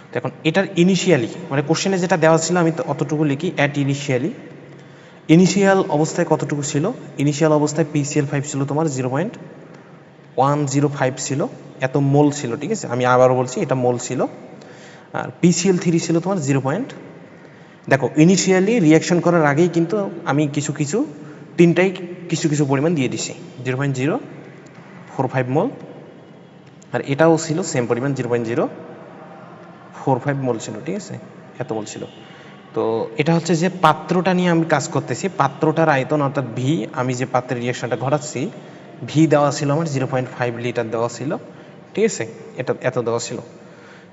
তো এখন এটার ইনিশিয়ালি মানে কোশ্চেনে যেটা দেওয়া ছিল আমি তো অতটুকু লিখি, ইনিশিয়াল অবস্থায় কতটুকু ছিল, ইনিশিয়াল অবস্থায় PCl5 ছিল তোমার 0.105 ছিল, এত মোল ছিল, ঠিক আছে। আমি আবারও বলছি এটা মোল ছিল। আর PCl3 ছিল তোমার দেখো ইনিশিয়ালি রিয়াকশন করার আগেই কিন্তু আমি তিনটাই কিছু পরিমাণ দিয়ে দিছি, 0.045 মোল, আর এটাও ছিল সেম পরিমাণ 0.045 মোল ছিল, ঠিক আছে, এত মোল ছিল। তো এটা হচ্ছে যে পাত্রটা নিয়ে আমি কাজ করতেছি, পাত্রটার আয়তন অর্থাৎ ভি, আমি যে পাত্রের রিয়াকশনটা ঘটাচ্ছি ভি দেওয়া ছিল আমার 0.5 লিটার দেওয়া ছিল, ঠিক আছে, এত দেওয়া ছিল।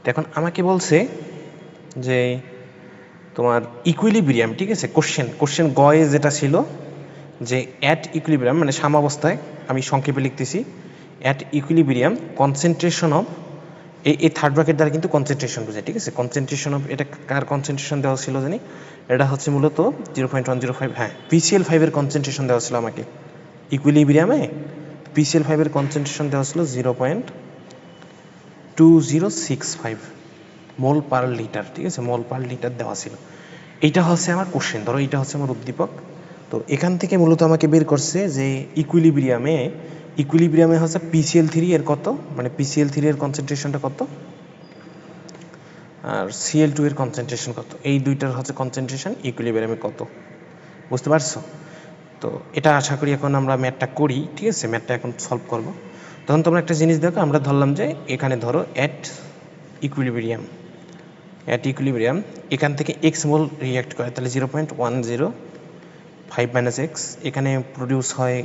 তো এখন আমাকে বলছে যে তোমার ইকুইলিব্রিয়াম, ঠিক আছে, কোশ্চেন গয়ে যেটা ছিল যে অ্যাট ইকুইলিব্রিয়াম মানে সাম্যাবস্থায়, আমি সংক্ষেপে লিখতেছি, অ্যাট ইকুইলিব্রিয়াম কনসেন্ট্রেশন অফ, এই থার্ড ব্র্যাকেট দ্বারা কিন্তু কনসেন্ট্রেশন বোঝায়, ঠিক আছে। কনসেন্ট্রেশন অফ, এটা কার কনসেন্ট্রেশন দেওয়া ছিল জানি, এটা হচ্ছে মূলত 0.105, হ্যাঁ PCl5 কনসেন্ট্রেশন দেওয়া ছিল আমাকে ইকুইলিব্রিয়ামে, PCl5 কনসেন্ট্রেশন দেওয়া ছিল 0.2065 মোল পার লিটার, ঠিক আছে, মোল পার লিটার দেওয়া ছিল। এইটা হচ্ছে আমার কোশ্চেন, ধরো এইটা হচ্ছে আমার উদ্দীপক। তো এখান থেকে মূলত আমাকে বের করছে যে ইকুইলিব্রিয়ামে হচ্ছে PCl3 এর কত, মানে PCl3 এর কনসেন্ট্রেশনটা কত আর Cl2 এর কনসেন্ট্রেশন কত, এই দুইটার হচ্ছে কনসেন্ট্রেশন ইকুইলিব্রিয়ামে কত, বুঝতে পারছো। তো এটা আশা করি এখন আমরা ম্যাথটা করি, ঠিক আছে, ম্যাথটা এখন সলভ করব। তখন তোমরা একটা জিনিস দেখো, আমরা ধরলাম যে এখানে ধরো অ্যাট ইকুইলিব্রিয়াম এখান থেকে এক্স মোল রিঅ্যাক্ট করে, তাহলে 0.105 মাইনাস এক্স, এখানে প্রডিউস হয়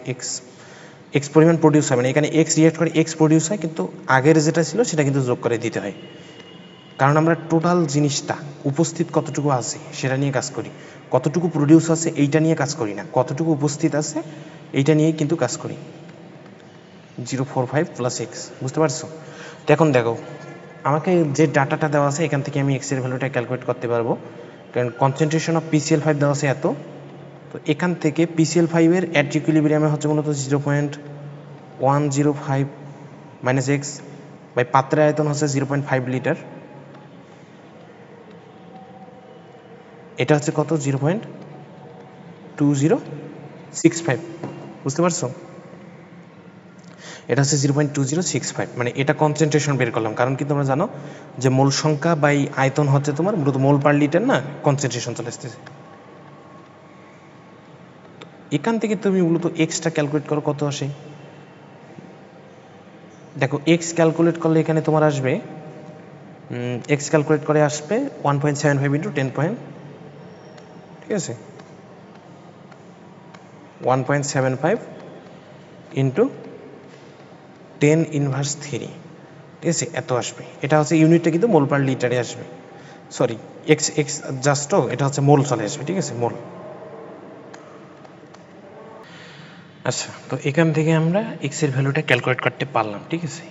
এক্স পরিমাণ প্রডিউস হয়, মানে এখানে এক্স রিঅ্যাক্ট করে এক্স প্রডিউস হয়, কিন্তু আগের যেটা ছিল সেটা কিন্তু যোগ করে দিতে হয়, কারণ আমরা টোটাল জিনিসটা উপস্থিত কতটুকু আছে সেটা নিয়ে কাজ করি, কতটুকু প্রডিউস আছে এইটা নিয়ে কাজ করি না, কতটুকু উপস্থিত আছে এইটা নিয়েই কিন্তু কাজ করি। 0.45 প্লাস এক্স, বুঝতে পারছো। তো এখন দেখো আমাকে যে ডাটাটা দেওয়া আছে এখান থেকে আমি এক্সের ভ্যালুটা ক্যালকুলেট করতে পারবো, কারণ কনসেন্ট্রেশন অফ PCl5 দেওয়া আছে এত। তো এখান থেকে PCl5 এর অ্যাট ইকুইলিব্রিয়ামে হচ্ছে মূলত 0.105 মাইনাস এক্স বাই পাত্রের আয়তন হচ্ছে 0.5 লিটার, এটা হচ্ছে কত 0.2065, বুঝতে পারছো, এটা হচ্ছে 0.2065, মানে এটা কনসেন্ট্রেশন বের করলাম, কারণ কি তোমরা জানো যে মোল সংখ্যা বাই আয়তন হচ্ছে তোমার মূলত মোল পার লিটার না, কনসেন্ট্রেশন চলে আসতেছে। এখান থেকে তুমি মূলত এক্সটা ক্যালকুলেট করো কত আসে, দেখো এক্স ক্যালকুলেট করলে এখানে তোমার আসবে, এক্স ক্যালকুলেট করে আসবে 1.75 ইন্টু 10 পয়েন্ট, ঠিক আছে, 1.75 ইন্টু 10 ইনভার্স 3, ঠিক আছে, এত আসবে। এটা হচ্ছে ইউনিটটা কিন্তু মোল পার লিটারে আসবে, সরি এক্স জাস্টও এটা হচ্ছে মোল চলে আসবে, ঠিক আছে, মোল। আচ্ছা, তো এখান থেকে আমরা এক্সের ভ্যালুটা ক্যালকুলেট করতে পারলাম, ঠিক আছে।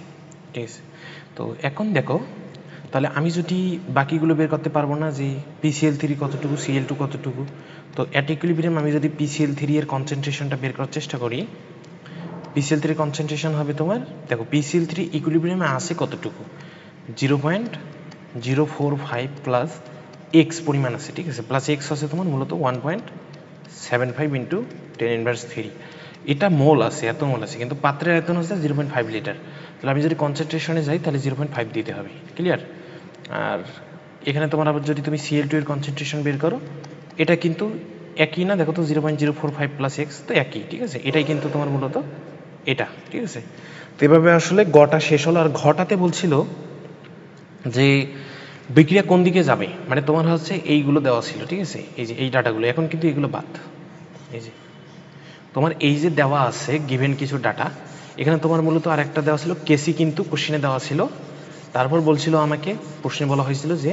তো এখন দেখো, তাহলে আমি যদি বাকিগুলো বের করতে পারবো না, যে PCl3 কতটুকু, Cl2 কতটুকু, তো অ্যাট ইকুইলিব্রিয়াম আমি যদি PCl3 এর কনসেন্ট্রেশনটা বের করার চেষ্টা করি, PCl3 কনসেন্ট্রেশন হবে তোমার, দেখো PCl3 ইকুইলিব্রিয়ামে আসে কতটুকু, 0.045 প্লাস এক্স পরিমাণ আছে, ঠিক আছে, প্লাস এক্স আছে তোমার মূলত 1.75 ইন্টু 10 ইনভার্স 3, এটা মোল আছে, এত মোল আছে, কিন্তু পাত্রের আয়তন হচ্ছে 0.5 লিটার। তাহলে আমি যদি কনসেন্ট্রেশনে যাই তাহলে 0.5 দিতে হবে, ক্লিয়ার। আর এখানে তোমার আবার যদি তুমি Cl2 এর কনসেন্ট্রেশন বের করো, এটা কিন্তু একই না, দেখো তো 0.045 প্লাস এক্স তো একই, ঠিক আছে। এটাই কিন্তু তোমার মূলত এটা, ঠিক আছে। তো এভাবে আসলে গটা শেষ হলো। আর ঘটাতে বলছিল যে বিক্রিয়া কোন দিকে যাবে, মানে তোমার হচ্ছে এইগুলো দেওয়া ছিল, ঠিক আছে, এই যে এই ডাটাগুলো, এখন কিন্তু এইগুলো বাদ। এই যে তোমার এই যে দেওয়া আছে গিভেন কিছু ডাটা, এখানে তোমার মূলত আর একটা দেওয়া ছিল কেসি, কিন্তু কোশ্চেনে দেওয়া ছিল। তারপর বলছিল আমাকে, প্রশ্নে বলা হয়েছিল যে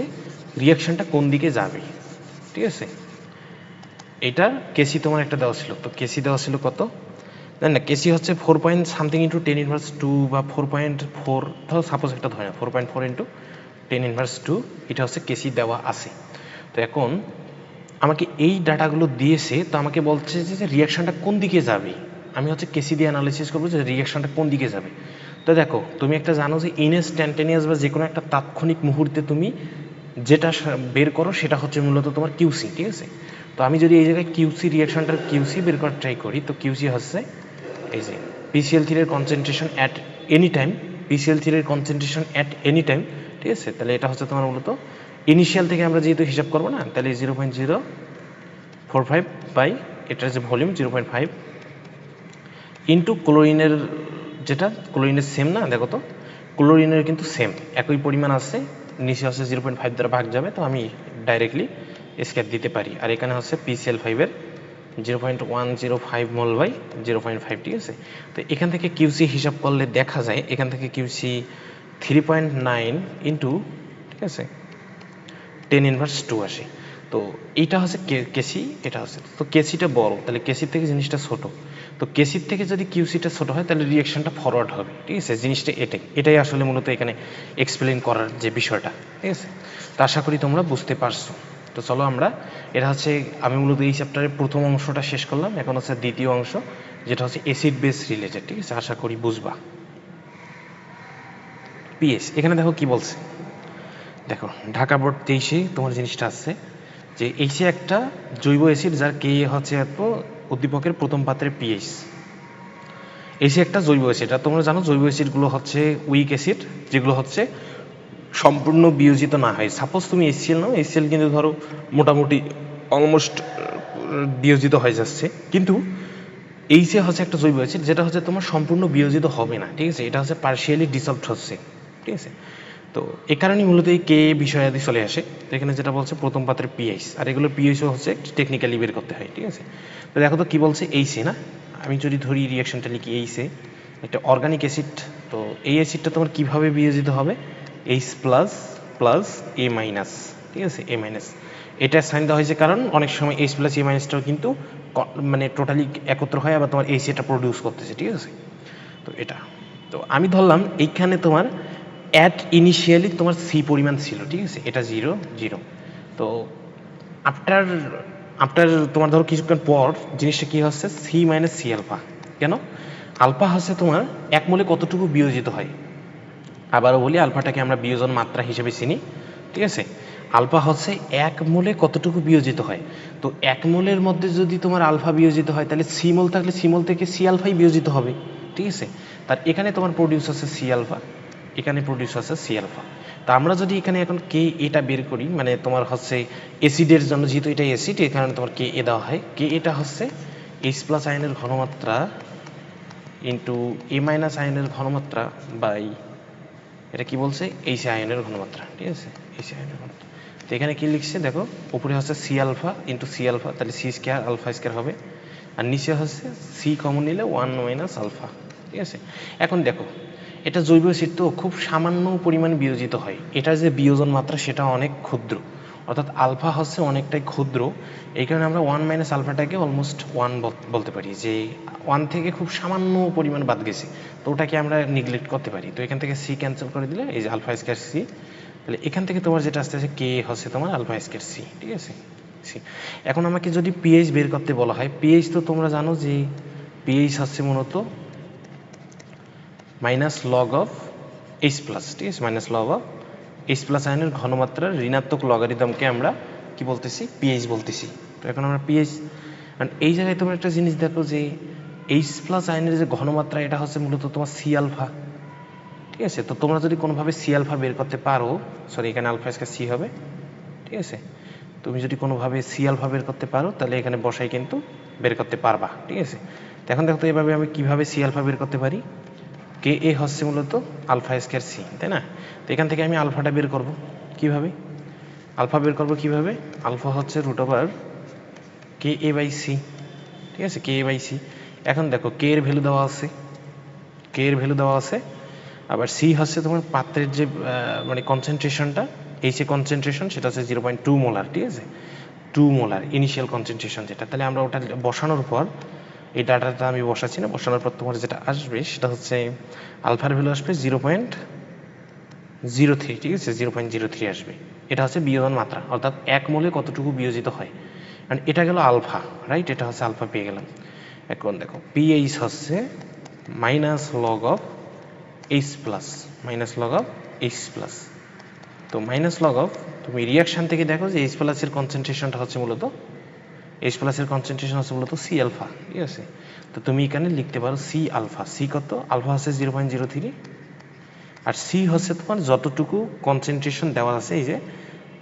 রিয়াকশনটা কোন দিকে যাবে, ঠিক আছে। এটা কেসি তোমার একটা দেওয়া ছিল, তো কেসি দেওয়া ছিল কত জানি না, কেসি হচ্ছে 4 পয়েন্ট সামথিং ইন্টু 10⁻² বা 4.4, ধরো সাপোজ একটা ধরে না 4.4 ইন্টু 10⁻², এটা হচ্ছে কেসি দেওয়া আছে। তো এখন আমাকে এই ডাটাগুলো দিয়েছে, তো আমাকে বলছে যে রিয়াকশনটা কোন দিকে যাবে, আমি হচ্ছে কেসি দিয়ে অ্যানালাইসিস করবো যে রিয়াকশনটা কোন দিকে যাবে। তো দেখো তুমি একটা জানো যে ইনস্ট্যান্টেনিয়াস বা যে কোনো একটা তাৎক্ষণিক মুহূর্তে তুমি যেটা বের করো সেটা হচ্ছে মূলত তোমার কিউসি, ঠিক আছে। তো আমি যদি এই জায়গায় কিউসি রিয়াকশনটার কিউসি বের করার ট্রাই করি, তো কিউসি হচ্ছে এই যে PCl3 এর concentration at any time, PCl3 এর কনসেন্ট্রেশন অ্যাট এনি টাইম, ঠিক আছে। তাহলে এটা হচ্ছে তোমার মূলত ইনিশিয়াল থেকে আমরা যেহেতু হিসাব করবো না, তাহলে 0.045 বাই এটার যে ভলিউম 0.5 ইন্টু ক্লোরিনের, যেটা ক্লোরিনের সেম না, দেখো তো ক্লোরিনের কিন্তু সেম একই পরিমাণ আছে, নিচে হচ্ছে 0.5 দ্বারা ভাগ যাবে, তো আমি ডাইরেক্টলি স্কেয়ার দিতে পারি। আর এখানে হচ্ছে PCl5 এর 0.105 মোল বাই 0.5, ঠিক আছে। তো এখান থেকে কিউসি হিসাব করলে দেখা যায় এখান থেকে কিউসি 3.9 ইন্টু, ঠিক আছে, 10⁻² আসে। তো এইটা হচ্ছে কেসি, এটা হচ্ছে, তো কেসিটা বড়, তাহলে কেসির থেকে জিনিসটা ছোট। তো কেসির থেকে যদি কিউসিটা ছোট হয় তাহলে রিয়াকশনটা ফরওয়ার্ড হবে, ঠিক আছে। জিনিসটা এটাই আসলে মূলত এখানে এক্সপ্লেন করার যে বিষয়টা, ঠিক আছে। তো আশা করি তোমরা বুঝতে পারছো। তো চলো আমরা, এটা হচ্ছে আমি মূলত এই চ্যাপ্টারের প্রথম অংশটা শেষ করলাম, এখন হচ্ছে দ্বিতীয় অংশ যেটা হচ্ছে অ্যাসিড বেস রিলেটেড, ঠিক আছে। আশা করি বুঝবা। পিএইচ এখানে দেখো কি বলছে, দেখো ঢাকা বোর্ড 23-এ তোমার জিনিসটা আছে যে এইচে একটা জৈব অ্যাসিড যার কে হচ্ছে এত উদ্দীপকের প্রথম পাত্রে পিএইচ। এইচে একটা জৈব অ্যাসিড, আর তোমরা জানো জৈব অ্যাসিডগুলো হচ্ছে উইক অ্যাসিড, যেগুলো হচ্ছে সম্পূর্ণ বিয়োজিত না হয়। সাপোজ তুমি HCl নাও, HCl কিন্তু ধরো মোটামুটি অলমোস্ট বিয়োজিত হয়ে যাচ্ছে, কিন্তু এইচে হচ্ছে একটা জৈব অ্যাসিড যেটা হচ্ছে তোমার সম্পূর্ণ বিয়োজিত হবে না, ঠিক আছে। এটা হচ্ছে পার্শিয়ালি ডিসলভড হচ্ছে, ঠিক আছে। তো এই কারণেই মূলত এই কে বিষয়াদি চলে আসে। তো এখানে যেটা বলছে প্রথম পাত্রের পিএইচ, আর এগুলো পিএইচও হচ্ছে টেকনিক্যালি বের করতে হয়, ঠিক আছে। তো দেখো তো কী বলছে এইচে না, আমি যদি ধরি রিয়াকশনটা লিখি এইচে একটা অর্গানিক অ্যাসিড, তো এই অ্যাসিডটা তোমার কীভাবে বিয়োজিত হবে, H plus plus A minus, ঠিক আছে, A মাইনাস। এটা সাইন দেওয়া হয়েছে কারণ অনেক সময় H প্লাস A মাইনাসটাও কিন্তু মানে টোটালি একত্র হয়, আবার তোমার এইচ এটা প্রডিউস করতেছে, ঠিক আছে। তো এটা, তো আমি ধরলাম এইখানে তোমার অ্যাট ইনিশিয়ালি তোমার সি পরিমাণ ছিল, ঠিক আছে, এটা 0 0। তো আফটার আফটার তোমার ধরো কিছুক্ষণ পর জিনিসটা কী হচ্ছে, সি মাইনাস সি আলফা। কেন, আলফা হচ্ছে তোমার এক মোলে কতটুকু বিয়োজিত হয়, আবারও বলি আলফাটাকে আমরা বিয়োজন মাত্রা হিসেবে চিনি, ঠিক আছে। আলফা হচ্ছে এক মোলে কতটুকু বিয়োজিত হয়, তো এক মোলের মধ্যে যদি তোমার আলফা বিয়োজিত হয় তাহলে সি মোল থাকলে সি মোল থেকে সি আলফাই বিয়োজিত হবে, ঠিক আছে। তার এখানে তোমার প্রডিউস আছে সি আলফা, এখানে প্রডিউস আছে সি আলফা। তা আমরা যদি এখানে এখন কে এটা বের করি, মানে তোমার হচ্ছে অ্যাসিডের জন্য, যেহেতু এটা অ্যাসিড এই কারণে তোমার কে এ দেওয়া হয়, কে এটা হচ্ছে H প্লাস আয়নের ঘনমাত্রা ইন্টু A মাইনাস আয়নের ঘনমাত্রা বাই, এটা কি বলছে, এইচ আয়নের ঘনমাত্রা, ঠিক আছে, এইচ আয়নের ঘনমাত্রা। তো এখানে কি লিখছে দেখো, উপরে হচ্ছে C alpha into C alpha, তাহলে সি স্কোয়ার আলফা স্কোয়ার হবে, আর নিচে হচ্ছে সি কমন নিলে 1 মাইনাস আলফা, ঠিক আছে। এখন দেখো এটা জৈব অ্যাসিড তো খুব সামান্য পরিমাণ বিয়োজিত হয়, এটার যে বিয়োজন মাত্রা সেটা অনেক ক্ষুদ্র, অর্থাৎ আলফা হচ্ছে অনেকটাই ক্ষুদ্র। এই কারণে আমরা 1 মাইনাস আলফাটাকে অলমোস্ট 1 বলতে পারি, যে 1 থেকে খুব সামান্য পরিমাণ বাদ গেছে, তো ওটাকে আমরা নিগলেক্ট করতে পারি। তো এখান থেকে সি ক্যান্সেল করে দিলে এই যে আলফা স্কয়ার সি, তাহলে এখান থেকে তোমার যেটা আসতেছে কে হচ্ছে তোমার আলফা স্কয়ার সি, ঠিক আছে সি। এখন আমাকে যদি পিএইচ বের করতে বলা হয়, পিএইচ তো তোমরা জানো যে পিএইচ হচ্ছে মূলত minus log of H plus, ঠিক আছে, minus log of H plus আয়নের ঘনমাত্রার ঋণাত্মক লগারিদমকে আমরা কি বলতেছি, পিএইচ বলতেছি। তো এখন আমরা পিএইচ, এই জায়গায় তোমরা একটা জিনিস দেখো যে এইচ প্লাস আয়নের যে ঘনমাত্রা এটা হচ্ছে মূলত তোমার সি আলফা, ঠিক আছে। তো তোমরা যদি কোনোভাবে সি আলফা বের করতে পারো, সরি এখানে আলফা স্কয়ার সি হবে, ঠিক আছে। তুমি যদি কোনোভাবে সি আলফা বের করতে পারো তাহলে এখানে বসাই কিন্তু বের করতে পারবা, ঠিক আছে। তো এখন দেখো তো এভাবে আমি কীভাবে সি আলফা বের করতে পারি, কে এ হচ্ছে মূলত আলফা স্কয়ার সি, তাই না। তো এখান থেকে আমি আলফাটা বের করব কীভাবে, আলফা বের করব কীভাবে, আলফা হচ্ছে √/, কে এ বাই সি, ঠিক আছে, কে এ বাই সি। এখন দেখো কে এর ভ্যালু দেওয়া আছে, কে এর ভ্যালু দেওয়া আছে, আবার সি হচ্ছে তোমার পাত্রের যে মানে কনসেন্ট্রেশনটা, এই যে কনসেন্ট্রেশন সেটা হচ্ছে 0.2 মোলার, ঠিক আছে, 2 মোলার ইনিশিয়াল কনসেন্ট্রেশন যেটা। তাহলে আমরা ওটা বসানোর পর, এই ডাটাটা আমি বসাচ্ছি না, বসানোর পর তোমার যেটা আসবে সেটা হচ্ছে আলফার ভ্যালু আসবে 0.03, ঠিক আছে, 0.03 আসবে। এটা হচ্ছে বিয়োজন মাত্রা, অর্থাৎ 1 মোলে কতটুকু বিয়োজিত হয়, কারণ এটা গেল আলফা, রাইট, এটা হচ্ছে আলফা পেয়ে গেলাম। এখন দেখো পিএইচ হচ্ছে minus log of H plus, minus log of H plus. তো মাইনাস লগ অফ, তুমি রিয়াকশান থেকে দেখো যে এইচ প্লাসের কনসেন্ট্রেশনটা হচ্ছে মূলত, এইচ প্লাসের কনসেন্ট্রেশন হচ্ছে মূলত সি আলফা, ঠিক আছে। তো তুমি এখানে লিখতে পারো সি আলফা, সি কত, আলফা হচ্ছে 0.03, আর সি হচ্ছে তোমার যতটুকু কনসেন্ট্রেশন দেওয়া আছে এই যে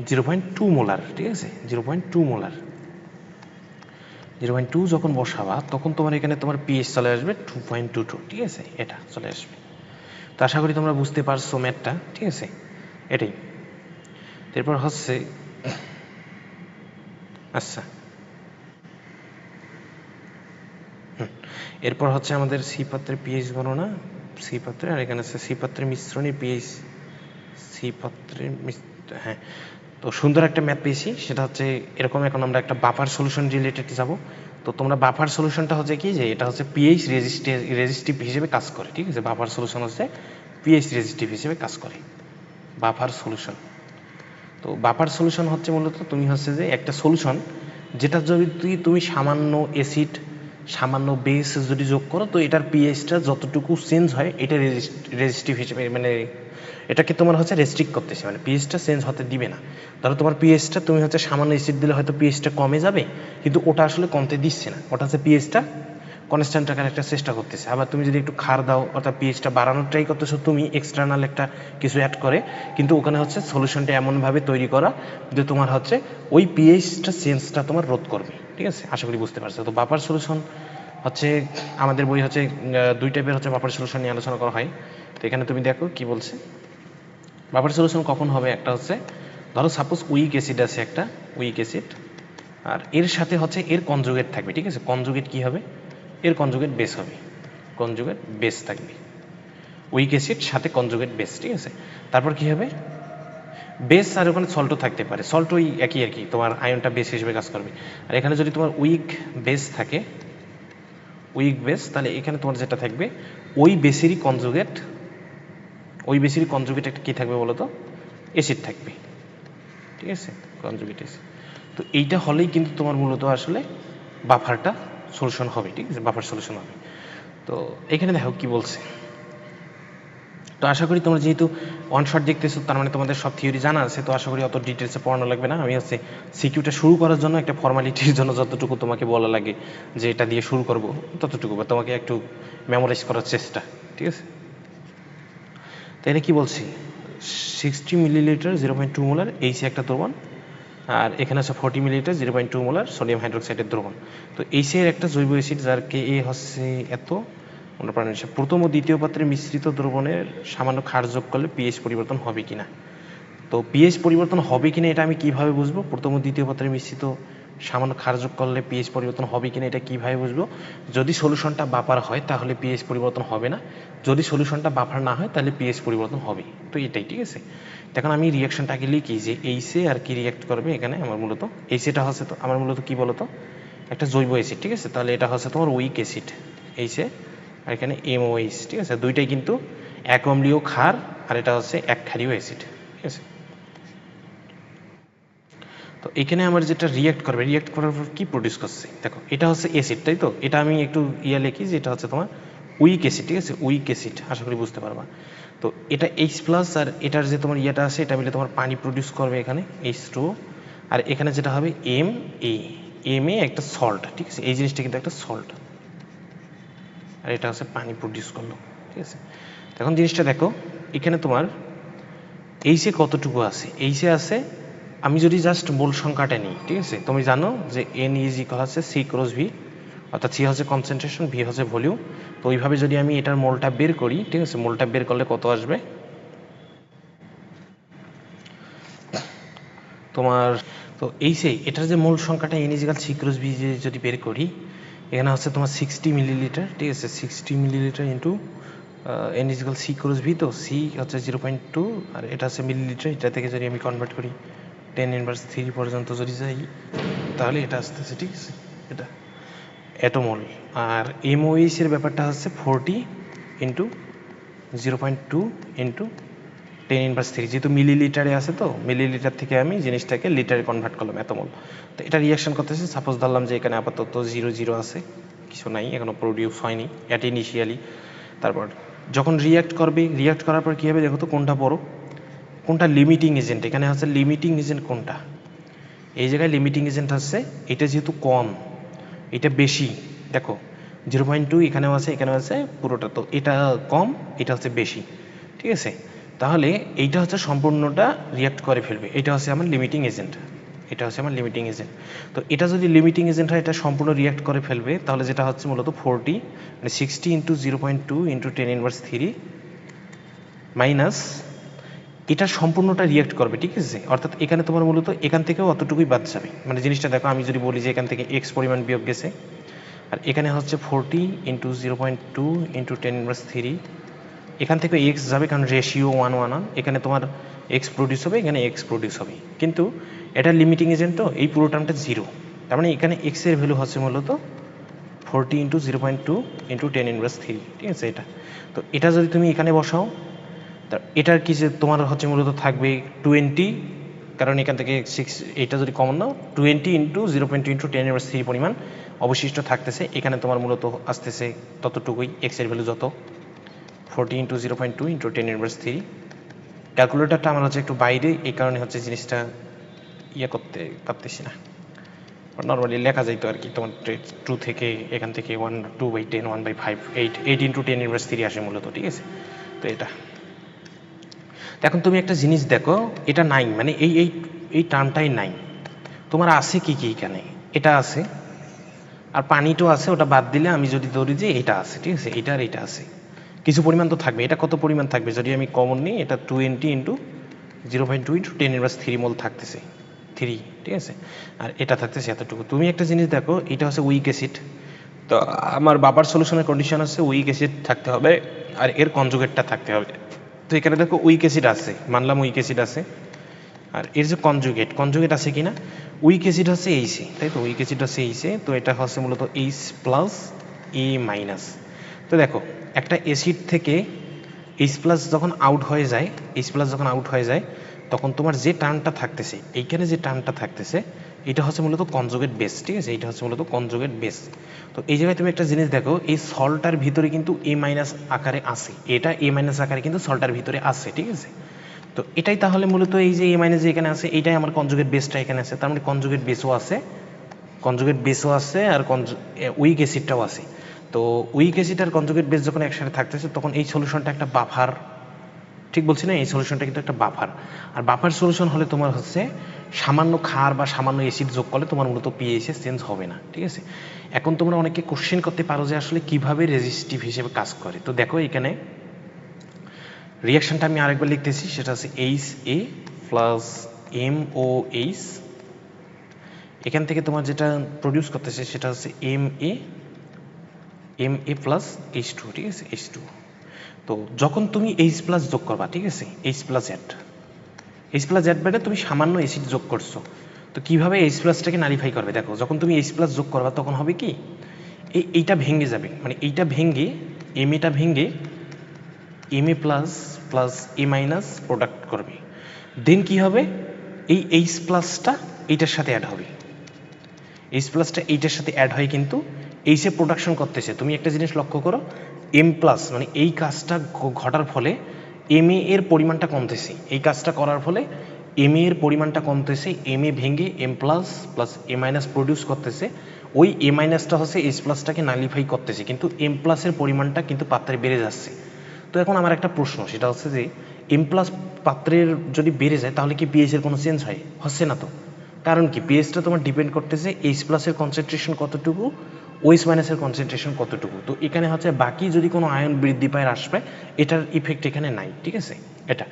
0.2 মোলার, ঠিক আছে, 0.2 মোলার, 0.2 যখন বসাবা তখন তোমার এখানে তোমার পিএইচ চলে আসবে 2.22, ঠিক আছে, এটা চলে আসবে। তো আশা করি তোমরা বুঝতে পারছো ম্যাথটা, ঠিক আছে, এটাই। এরপর হচ্ছে আচ্ছা, এরপর হচ্ছে আমাদের সি পাত্রের পিএইচ গণনা, সি পাত্রে, আর এখানে আছে সি পাত্রের মিশ্রণের পিএইচ, সি পাত্রের হ্যাঁ। তো সুন্দর একটা ম্যাথ পেয়েছি, সেটা হচ্ছে এরকম। এখন আমরা একটা বাফার সলিউশন রিলেটেড যাব। তো তোমরা বাফার সলিউশনটা হচ্ছে কি, যে এটা হচ্ছে পিএইচ রেজিস্টিভ হিসেবে কাজ করে, ঠিক আছে, বাফার সলিউশন হচ্ছে পিএইচ রেজিস্টিভ হিসেবে কাজ করে, বাফার সলিউশন। তো বাফার সলিউশন হচ্ছে মূলত তুমি হচ্ছে যে একটা সলিউশন যেটা যদি তুমি সামান্য অ্যাসিড, সামান্য বেস যদি যোগ করো, তো এটার পিএইচটা যতটুকু চেঞ্জ হয় এটা রেজিস্টিভ হিসেবে, মানে এটাকে তোমার হচ্ছে রেস্ট্রিক্ট করতেছে, মানে পিএইচটা চেঞ্জ হতে দিবে না। ধরো তোমার পিএইচটা তুমি হচ্ছে সামান্য অ্যাসিড দিলে হয়তো পিএইচটা কমে যাবে, কিন্তু ওটা আসলে কমতে দিচ্ছে না, ওটা হচ্ছে পিএইচটা কনস্ট্যান্ট রাখার একটা চেষ্টা করতেছে। আবার তুমি যদি একটু ক্ষার দাও, অর্থাৎ পিএইচটা বাড়ানোর ট্রাই করতেছো তুমি এক্সটার্নাল একটা কিছু অ্যাড করে, কিন্তু ওখানে হচ্ছে সলিউশনটা এমনভাবে তৈরি করা যে তোমার হচ্ছে ওই পিএইচটা চেঞ্জটা তোমার রোধ করবে, ঠিক আছে, আশা করি বুঝতে পারছো। তো বাফার সলিউশন হচ্ছে আমাদের বই হচ্ছে 2 টাইপের হচ্ছে বাফার সলিউশন নিয়ে আলোচনা করা হয়। তো এখানে তুমি দেখো কি বলছে, বাফার সলিউশন কখন হবে, একটা হচ্ছে ধরো সাপোজ উইক অ্যাসিড আছে, একটা উইক অ্যাসিড, আর এর সাথে হচ্ছে এর কনজুগেট থাকবে, ঠিক আছে, কনজুগেট কি হবে, এর কনজুগেট বেস হবে, কনজুগেট বেস থাকবে, উইক অ্যাসিড সাথে কনজুগেট বেস, ঠিক আছে। তারপর কি হবে, বেস আর ওখানে সল্টও থাকতে পারে, সল্ট ওই একই আর কি, তোমার আয়নটা বেস হিসেবে কাজ করবে। আর এখানে যদি তোমার উইক বেস থাকে, উইক বেস, তাহলে এখানে তোমার যেটা থাকবে ওই বেসেরই কনজুগেট, ওই বেসেরই কনজুগেট একটা কী থাকবে বলো তো, অ্যাসিড থাকবে, ঠিক আছে, কনজুগেট অ্যাসিড। তো এইটা হলেই কিন্তু তোমার মূলত আসলে বাফারটা সলিউশন হবে, ঠিক আছে, বাফার সলিউশন হবে। তো এখানে দেখো কি বলছে। তো আশা করি তোমরা যেহেতু ওয়ান শট দেখতেছো, তার মানে তোমাদের সব থিওরি জানা আছে, তো আশা করি অত ডিটেলসে পড়ানো লাগবে না। আমি হচ্ছে সিকিউটা শুরু করার জন্য একটা ফর্মালিটির জন্য যতটুকু তোমাকে বলা লাগে যে এটা দিয়ে শুরু করব, ততটুকু বা তোমাকে একটু মেমোরাইজ করার চেষ্টা, ঠিক আছে। তো এটা কী বলছি, 60 মিলিলিটার 0.2 মোলার এইচে একটা দ্রবণ, আর এখানে আছে 40 মিলিলিটার 0.2 মোলার সোডিয়াম হাইড্রোক্সাইডের দ্রবণ। তো এইচের একটা জৈব অ্যাসিড যার কে এ হচ্ছে এত, প্রথম ও দ্বিতীয় পাত্রে মিশ্রিত দ্রবণের সামান্য ক্ষার যোগ করলে পিএইচ পরিবর্তন হবে কিনা। তো পিএইচ পরিবর্তন হবে কিনা এটা আমি কিভাবে বুঝবো, প্রথম ও দ্বিতীয় পাত্রে মিশ্রিত সামান্য ক্ষার যোগ করলে পিএইচ পরিবর্তন হবে কিনা এটা কিভাবে বুঝবো, যদি সলিউশনটা বাফার হয় তাহলে পিএইচ পরিবর্তন হবে না, যদি সলিউশনটা বাফার না হয় তাহলে পিএইচ পরিবর্তন হবে। তো এটাই, ঠিক আছে। এখন আমি রিয়াকশনটাকে লিখি যে এইচে আর কি রিয়াক্ট করবে এখানে, আমার মূলত এইচেটা হচ্ছে তো আমার মূলত কি বলতো, একটা জৈব অ্যাসিড, ঠিক আছে, তাহলে এটা হচ্ছে তোমার উইক অ্যাসিড এইচে, আর এখানে এমওএইচ, ঠিক আছে, দুইটাই কিন্তু এক অম্লীয় ক্ষার, আর এটা হচ্ছে এক ক্ষারীয় অ্যাসিড, ঠিক আছে। তো এখানে আমার যেটা রিয়াক্ট করবে, রিয়াক্ট করার পর কী প্রডিউস করছে দেখো, এটা হচ্ছে অ্যাসিড, তাই তো, এটা আমি একটু লিখি যে এটা হচ্ছে তোমার উইক অ্যাসিড, ঠিক আছে, উইক অ্যাসিড, আশা করি বুঝতে পারবা। তো এটা এইচ প্লাস, আর এটার যে তোমার ইয়েটা আছে এটা মিলে তোমার পানি প্রডিউস করবে এখানে H2O, আর এখানে যেটা হবে এম এ একটা সল্ট, ঠিক আছে, এই জিনিসটা কিন্তু একটা সল্ট, আর এটা হচ্ছে পানি প্রডিউস করলো, ঠিক আছে। এখন জিনিসটা দেখো, এখানে তোমার এইচে কতটুকু আছে, এইচে আছে আমি যদি জাস্ট মোল সংখ্যাটা নিই, ঠিক আছে, তুমি জানো যে এন ইজ ইকুয়াল হচ্ছে সি ক্রস ভি, অর্থাৎ সি হচ্ছে কনসেন্ট্রেশন, ভি হচ্ছে ভলিউম। তো ওইভাবে যদি আমি এটার মোলটা বের করি, ঠিক আছে, মোলটা বের করলে কত আসবে তোমার, তো এইচে এটার যে মূল সংখ্যাটা N is equal C cross V যদি বের করি, এখানে হচ্ছে তোমার 60 মিলিলিটার, ঠিক আছে, 60 millilitre into N is equal C cross V, তো সি হচ্ছে 0.2 আর এটা হচ্ছে মিলিলিটার, এটা থেকে যদি আমি কনভার্ট করি 10⁻³ পর্যন্ত যদি যাই তাহলে এটা আসতেছে, ঠিক আছে, এটা অ্যাটোমল। আর এমওএইচ এর ব্যাপারটা হচ্ছে 40 ইন্টু 0.2 ইন্টু 10⁻³, যেহেতু মিলিলিটারে আছে তো মিলিলিটার থেকে আমি জিনিসটাকে লিটারে কনভার্ট করলাম অ্যাটোমল। তো এটা রিয়াকশন করতেছে, সাপোজ ধরলাম যে এখানে আপাতত 0 আছে, কিছু নাই, এখনো প্রডিউস হয়নি অ্যাট ইনিশিয়ালি। তারপর যখন রিয়াক্ট করবে, রিয়াক্ট করার পর কী হবে দেখো তো, কোনটা বড় কোনটা লিমিটিং এজেন্ট, এখানে হচ্ছে লিমিটিং এজেন্ট কোনটা, এই জায়গায় লিমিটিং এজেন্ট হচ্ছে এটা, যেহেতু কম এটা বেশি, দেখো 0.2 এখানেও আছে এখানেও আছে পুরোটা, তো এটা কম এটা হচ্ছে বেশি, ঠিক আছে। তাহলে এইটা হচ্ছে সম্পূর্ণটা রিয়াক্ট করে ফেলবে, এটা হচ্ছে আমার লিমিটিং এজেন্ট, এটা হচ্ছে আমার লিমিটিং এজেন্ট। তো এটা যদি লিমিটিং এজেন্ট হয়, এটা সম্পূর্ণ রিয়াক্ট করে ফেলবে, তাহলে যেটা হচ্ছে মূলত 40 মানে 60 ইন্টু 0.2 ইন্টু 10⁻³ মাইনাস এটা সম্পূর্ণটা রিয়াক্ট করবে, ঠিক আছে। অর্থাৎ এখানে তোমার মূলত এখান থেকেও অতটুকুই বাদ যাবে, মানে জিনিসটা দেখো, আমি যদি বলি যে এখান থেকে এক্স পরিমাণ বিয়োগ গেছে, আর এখানে হচ্ছে 40 ইন্টু 0.2 ইন্টু 10⁻³, এখান থেকে এক্স যাবে কারণ রেশিও 1:1, এখানে তোমার এক্স প্রডিউস হবে, এখানে এক্স প্রডিউস হবে, কিন্তু এটা লিমিটিং এজেন্ট তো এই পুরো টার্মটা 0, তার মানে এখানে এক্সের ভ্যালু হচ্ছে মূলত 40 ইন্টু 0.2 ইন্টু 10⁻³, ঠিক আছে এটা। তো এটা যদি তুমি এখানে বসাও, তা এটার কি যে তোমার হচ্ছে মূলত থাকবে 20, কারণ এখান থেকে 6 এটা যদি কমন নাও 20 ইন্টু 0.2 ইন্টু 10⁻³ পরিমাণ অবশিষ্ট থাকতেছে, এখানে তোমার মূলত আসতেছে ততটুকুই, এক্সের ভ্যালু যত 40 ইন্টু 0.2 ইন্টু 10⁻³। ক্যালকুলেটারটা আমার হচ্ছে একটু বাইরে, এই কারণে হচ্ছে জিনিসটা ইয়ে করতে পারতেছি না, নর্মালি লেখা যাইতো আর কি, তোমার 2 থেকে এখান থেকে 1/2/10 1/5 8 ইন্টু 10⁻³ আসে মূলত, ঠিক আছে। তো এটা এখন তুমি একটা জিনিস দেখো, এটা নাই মানে এই এই এই টার্মটাই নাই, তোমার আছে কি কি এখানে, এটা আছে আর পানিটাও আছে, ওটা বাদ দিলে আমি যদি ধরি যে এটা আছে, ঠিক আছে, এটা আর এটা আছে, কিছু পরিমাণ তো থাকবে, এটা কত পরিমাণ থাকবে যদি আমি কমন নিই, এটা 20 ইন্টু 0.2 ইন্টু 10⁻³ মোল থাকতেছে 3, ঠিক আছে, আর এটা থাকতেছে এতটুকু। তুমি একটা জিনিস দেখো, এটা হচ্ছে উইক অ্যাসিড, তো আমার বাবার সলিউশনের কন্ডিশন আছে উইক অ্যাসিড থাকতে হবে আর এর কনজুগেটটা থাকতে হবে। তো এখানে দেখো উইক অ্যাসিড আছে, মানলাম উইক অ্যাসিড আছে, আর এর যে কনজুগেট আছে কিনা, উইক অ্যাসিড হচ্ছে এইচে, তাই তো, উইক অ্যাসিড হচ্ছে এইচে, তো এটা হচ্ছে মূলত এইচ প্লাস এ মাইনাস। তো দেখো একটা অ্যাসিড থেকে এইচ প্লাস যখন আউট হয়ে যায়, এইচ প্লাস যখন আউট হয়ে যায়, তখন তোমার যে টার্মটা থাকতেছে, এইখানে যে টার্মটা থাকতেছে এটা হচ্ছে মূলত কনজুগেট বেস, ঠিক আছে, এটা হচ্ছে মূলত কনজুগেট বেস। তো এই জায়গায় তুমি একটা জিনিস দেখো, এই সল্টার ভিতরে কিন্তু এ মাইনাস আকারে আছে, এটা এ মাইনাস আকারে কিন্তু সল্টার ভিতরে আছে, ঠিক আছে। তো এটাই তাহলে মূলত এই যে এ মাইনাস এখানে আছে, এইটাই আমার কনজুগেট বেসটা এখানে আছে, তার মানে কনজুগেট বেসও আছে, আর উইক অ্যাসিডটাও আছে। তো উইক অ্যাসিড আর কনজুগেট বেস যখন একসাথে থাকতেছে, তখন এই সলিউশনটা একটা বাফার, ঠিক বলছি না, এই সলিউশনটা কিন্তু একটা বাফার, আর বাফার সলিউশন হলে তোমার হচ্ছে সামান্য ক্ষার বা সামান্য অ্যাসিড যোগ করলে তোমার মূলত পিএইচে চেঞ্জ হবে না, ঠিক আছে। এখন তোমরা অনেকে কোশ্চেন করতে পারো যে আসলে কিভাবে রেজিস্টিভ হিসেবে কাজ করে। তো দেখো এখানে রিয়াকশনটা আমি আরেকবার লিখতেছি, সেটা হচ্ছে এইচ এ প্লাস MOH, এখান থেকে তোমার যেটা প্রডিউস করতেছে সেটা হচ্ছে MA প্লাস H2, ঠিক আছে, H2। তো যখন তুমি H প্লাস যোগ করবা, ঠিক আছে, H প্লাস অ্যাড মানে তুমি সামান্য অ্যাসিড যোগ করছো, তো কিভাবে H প্লাসটাকে নালিফাই করবে, দেখো যখন তুমি H প্লাস যোগ করবা তখন হবে কি, এইটা ভেঙে যাবে, মানে এইটা ভেঙে MAটা ভেঙে MA plus plus A minus product করবে, দেন কি হবে, এই H প্লাসটা এইটার সাথে অ্যাড হবে, H প্লাসটা এইটার সাথে অ্যাড হয় কিন্তু এইচে প্রোডাকশন করতেছে। তুমি একটা জিনিস লক্ষ্য করো, M প্লাস মানে এই কাজটা ঘটার ফলে MA এর পরিমাণটা কমতেছে, এই কাজটা করার ফলে MA এর পরিমাণটা কমতেছে, MA ভেঙে M plus plus A minus produce করতেছে, ওই A মাইনাসটা হচ্ছে H প্লাসটাকে নালিফাই করতেছে, কিন্তু M প্লাসের পরিমাণটা কিন্তু পাত্রে বেড়ে যাচ্ছে। তো এখন আমার একটা প্রশ্ন, সেটা হচ্ছে যে এম প্লাস পাত্রের যদি বেড়ে যায় তাহলে কি পিএইচ এর কোনো চেঞ্জ হয়? হচ্ছে না তো। কারণ কি, পিএইচটা তোমার ডিপেন্ড করতেছে এইচ প্লাসের কনসেন্ট্রেশন কতটুকু, ওএইচ মাইনাসের কনসেন্ট্রেশন কতটুকু। তো এখানে হচ্ছে বাকি যদি কোনো আয়ন বৃদ্ধি পায় হ্রাস পায়, এটার ইফেক্ট এখানে নাই, ঠিক আছে এটা।